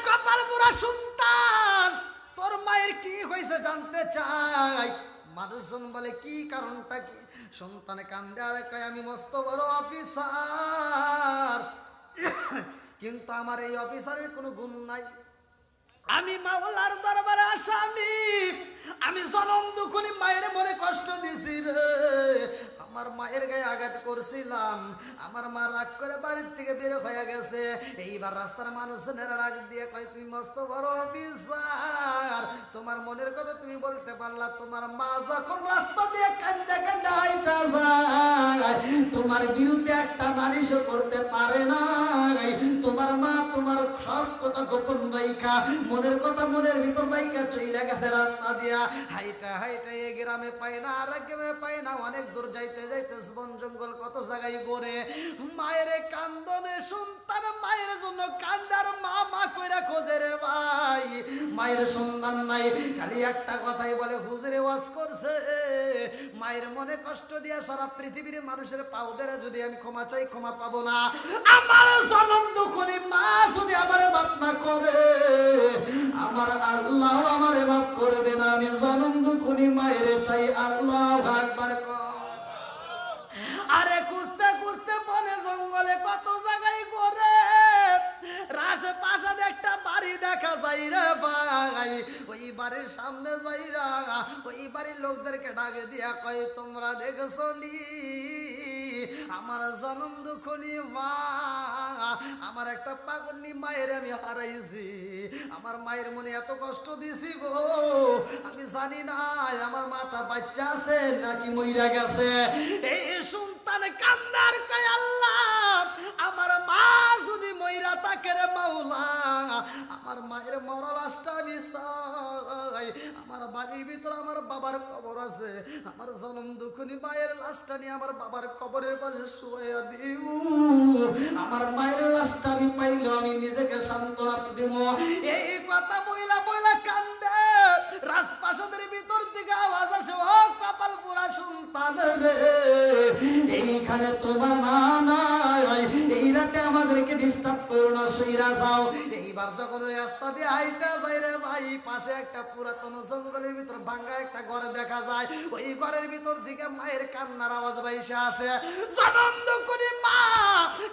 কপাল পুরা সন্তান, তোর মায়ের কি হয়েছে জানতে চাই। মানুষজন বলে কি কারণটা কি? সন্তানে কান্দে আর কয় আমি মস্ত বড় অফিসার, কিন্তু আমার এই অফিসারের কোনো গুণ নাই, আমি মাওলার দরবারে আসামি, আমি জনম দুখুনি মায়ের মনে কষ্ট দিছি রে, আমার মায়ের গায়ে আঘাত করছিলাম, আমার মা রাগ করে বাড়ির থেকে বের হয়ে গেছে। এইবার রাস্তার মানুষেরা রাগ দিয়ে কয় তুমি মস্ত বড় অফিসার, তোমার মনের কথা তুমি বলতে পারলা। তোমার মা যখন রাস্তা দিয়ে কান্দে কান্দে হাইটা যায়, তোমার বিরুদ্ধে একটা নালিশও করতে পারে না। তোমার মা তোমার সব কথা গোপন রাইখা, মনের কথা মনের ভিতর রাইখা চইলা গেছে রাস্তা দিয়া। হাইটা হাইটা এ গ্রামে পায় না, আর এক গ্রামে পায় না, অনেক দূর যাইতে যাইতে বন জঙ্গল কত জায়গায় ঘুরে। মায়ের কান্দনে সন্তান মায়ের জন্য কান্দার, মা মা কইরা খোঁজে রে ভাই, মায়ের সন্তান নাই। খালি একটা কথাই বলে হুজুরে ওয়াজ করছে, মায়ের মনে কষ্ট দিয়া সারা পৃথিবীর মানুষের পাও ধরে যদি আমি ক্ষমা চাই ক্ষমা পাবো না। আমার জনম দুঃখনি মা যদি আমার মাফ না করে, আমার আল্লাহ আমারে মাফ করবে না। আমি জনম দুঃখনি মায়ের চাই। আল্লাহু আকবার। আরে খুঁজতে খুঁজতে বনে জঙ্গলে কত জায়গায় করে, রাশে পাশে একটা বাড়ি দেখা যায় রে ভাই। ওই বাড়ির সামনে যাইরা ওই বাড়ির লোকদেরকে ডাকে দিয়া কয় তোমরা দেখছো নি আমার জনম দুঃখনি মা, আমার একটা পাগলনি মায়ের আমি হারাইছি। আমার মায়ের মনে এত কষ্ট দিছি গো, আমি জানি না আমার মাটা বাচ্চা আছে নাকি মইরা গেছে। এই সন্তান কান্দার কয় আল্লাহ আমার মা যদি মইরা থাকে রে মাওলা, আমার মায়ের মরা লাশটা আমি চাই। আমার বাড়ির ভিতর আমার বাবার কবর আছে, আমার জনম দুঃখনি মায়ের লাশটা নিয়ে আমার বাবার কবরের পাশে শুয়াইয়া দিব। আমার মায়ের লাশটা আমি পাইলে আমি নিজেকে সান্ত্বনা দিব। এই কথা বইলা বইলা কান্দে, রাজপ্রাসাদের ভিতর থেকে আওয়াজ আসে, ও কপাল পুরা সন্তান রে, এইখানে তোমার মা নাই, এই রাতে আমাদেরকে ডিস্টার্ব করো না, সইরা যাও। এইবার যখন ওই রাস্তা দিয়ে হাইটা যায় রে ভাই, পাশে একটা পুরাতন জঙ্গলের ভিতর ভাঙ্গা একটা ঘর দেখা যায়। ওই ঘরের ভিতর দিকে মায়ের কান্নার আওয়াজ ভাইসে আসে। জনম দুঃখনি মা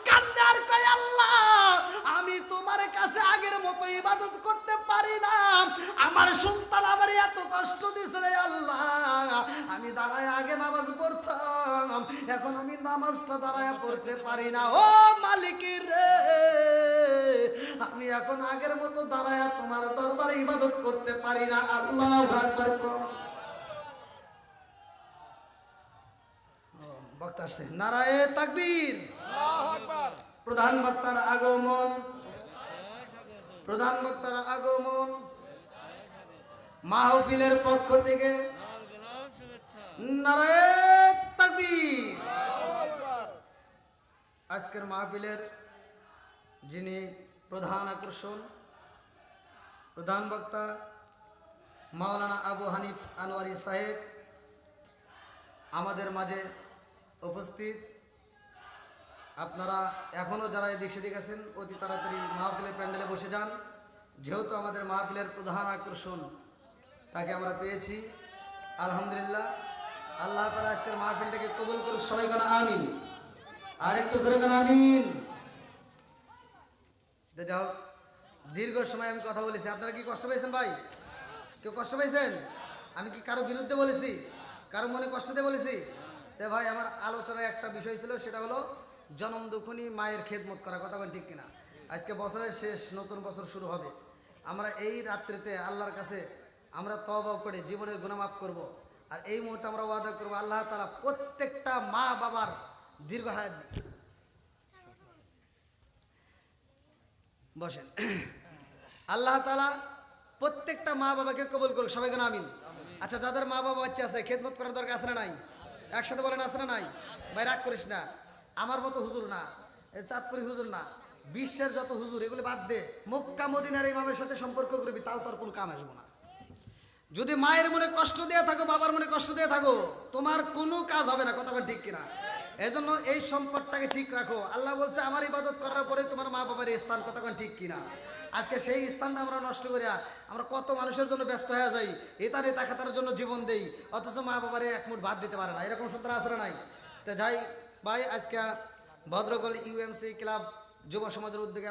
কান্দে আর কয় আল্লাহ আমি তোমার কাছে আগের মতো ইবাদত করতে পারি না, আমার সন্তান আমার এত কষ্ট দিছে রে আল্লাহ। আমি দাঁড়ায় আগে নামাজ পড়তাম, এখন আমি নামাজটা দাঁড়ায় পড়তে পারি না। ও মালিক রে, আমি এখন আগের মতো দাঁড়ায় তোমার দরবারে ইবাদত করতে পারি না। আল্লাহু আকবার। বক্তা আসছে, নারায়ে তাকবীর। প্রধান বক্তার আগমন, প্রধান বক্তার আগমন। মাহফিলের পক্ষ থেকে নারায়ে তাকবীর। আজকের মাহফিলের যিনি প্রধান আকর্ষণ, প্রধান বক্তা মাওলানা আবু হানিফ আনোয়ারি সাহেব আমাদের মাঝে উপস্থিত। আপনারা এখনও যারা এদিক সেদিক আছেন অতি তাড়াতাড়ি মাহফিলের প্যান্ডেলে বসে যান, যেহেতু আমাদের মাহফিলের প্রধান আকর্ষণ তাকে আমরা পেয়েছি। আলহামদুলিল্লাহ, আল্লাহ তাআলা আজকের মাহফিলটাকে কবুল করুক। সবাই কেন আমিন, আর একটু জোরে কেন আমিন। যাই হোক, দীর্ঘ সময় আমি কথা বলেছি, আপনারা কি কষ্ট পেয়েছেন ভাই? কেউ কষ্ট পেয়েছেন? আমি কি কারো বিরুদ্ধে বলেছি, কারো মনে কষ্ট দিয়ে বলেছি? তাই ভাই আমার আলোচনায় একটা বিষয় ছিল, সেটা হলো জনম দুঃখনি মায়ের খেদমত করা। কথা বলেন ঠিক কিনা? আজকে বছরের শেষ, নতুন বছর শুরু হবে। আমরা এই রাত্রিতে আল্লাহর কাছে আমরা তওবা করে জীবনের গুনাহ মাফ করব। আর এই মুহূর্তে আমরা ওয়াদা করব আল্লাহ তাআলা প্রত্যেকটা মা বাবার দীর্ঘ হায়াত দিক। বসেন। আল্লাহ তাআলা প্রত্যেকটা মা বাবাকে কবুল করুক। সবাই কেন আমিন। আচ্ছা, যাদের মা বাবা বাচ্চা আছে খেদমত করার দরকার আছে না নাই? একসাথে বলেন আছে না নাই? ভাই রাগ করিস না, আমার মতো হুজুর না, চাঁদপুরি হুজুর না, বিশ্বের যত হুজুর এগুলি বাদ দে, মক্কা মদিনার ইমামের সাথে সম্পর্ক করবি, তাও তোর কোনো কাম আসবো না। যদি মায়ের মনে কষ্ট দিয়ে থাকো, বাবার মনে কষ্ট দিয়ে থাকো, তোমার কোনো কাজ হবে না। কথা বল ঠিক কিনা? এজন্য এই সম্পদটাকে ঠিক রাখো। আল্লাহ বলছে আমার ইবাদত করার পরে তোমার মা বাবার স্থান। কথা বল ঠিক কিনা? আজকে সেই স্থানটা আমরা নষ্ট করি, আমরা কত মানুষের জন্য ব্যস্ত হয়ে যাই, এটা নেতা খাতার জন্য জীবন দেই, অথচ মা বাবারে এক মুঠ ভাত দিতে পারে না। এরকম সন্তান আসলে নাই। তো যাই ভাই, আজকে ভদ্রকল ইউএমসি ক্লাব যুব সমাজের উদ্যোগে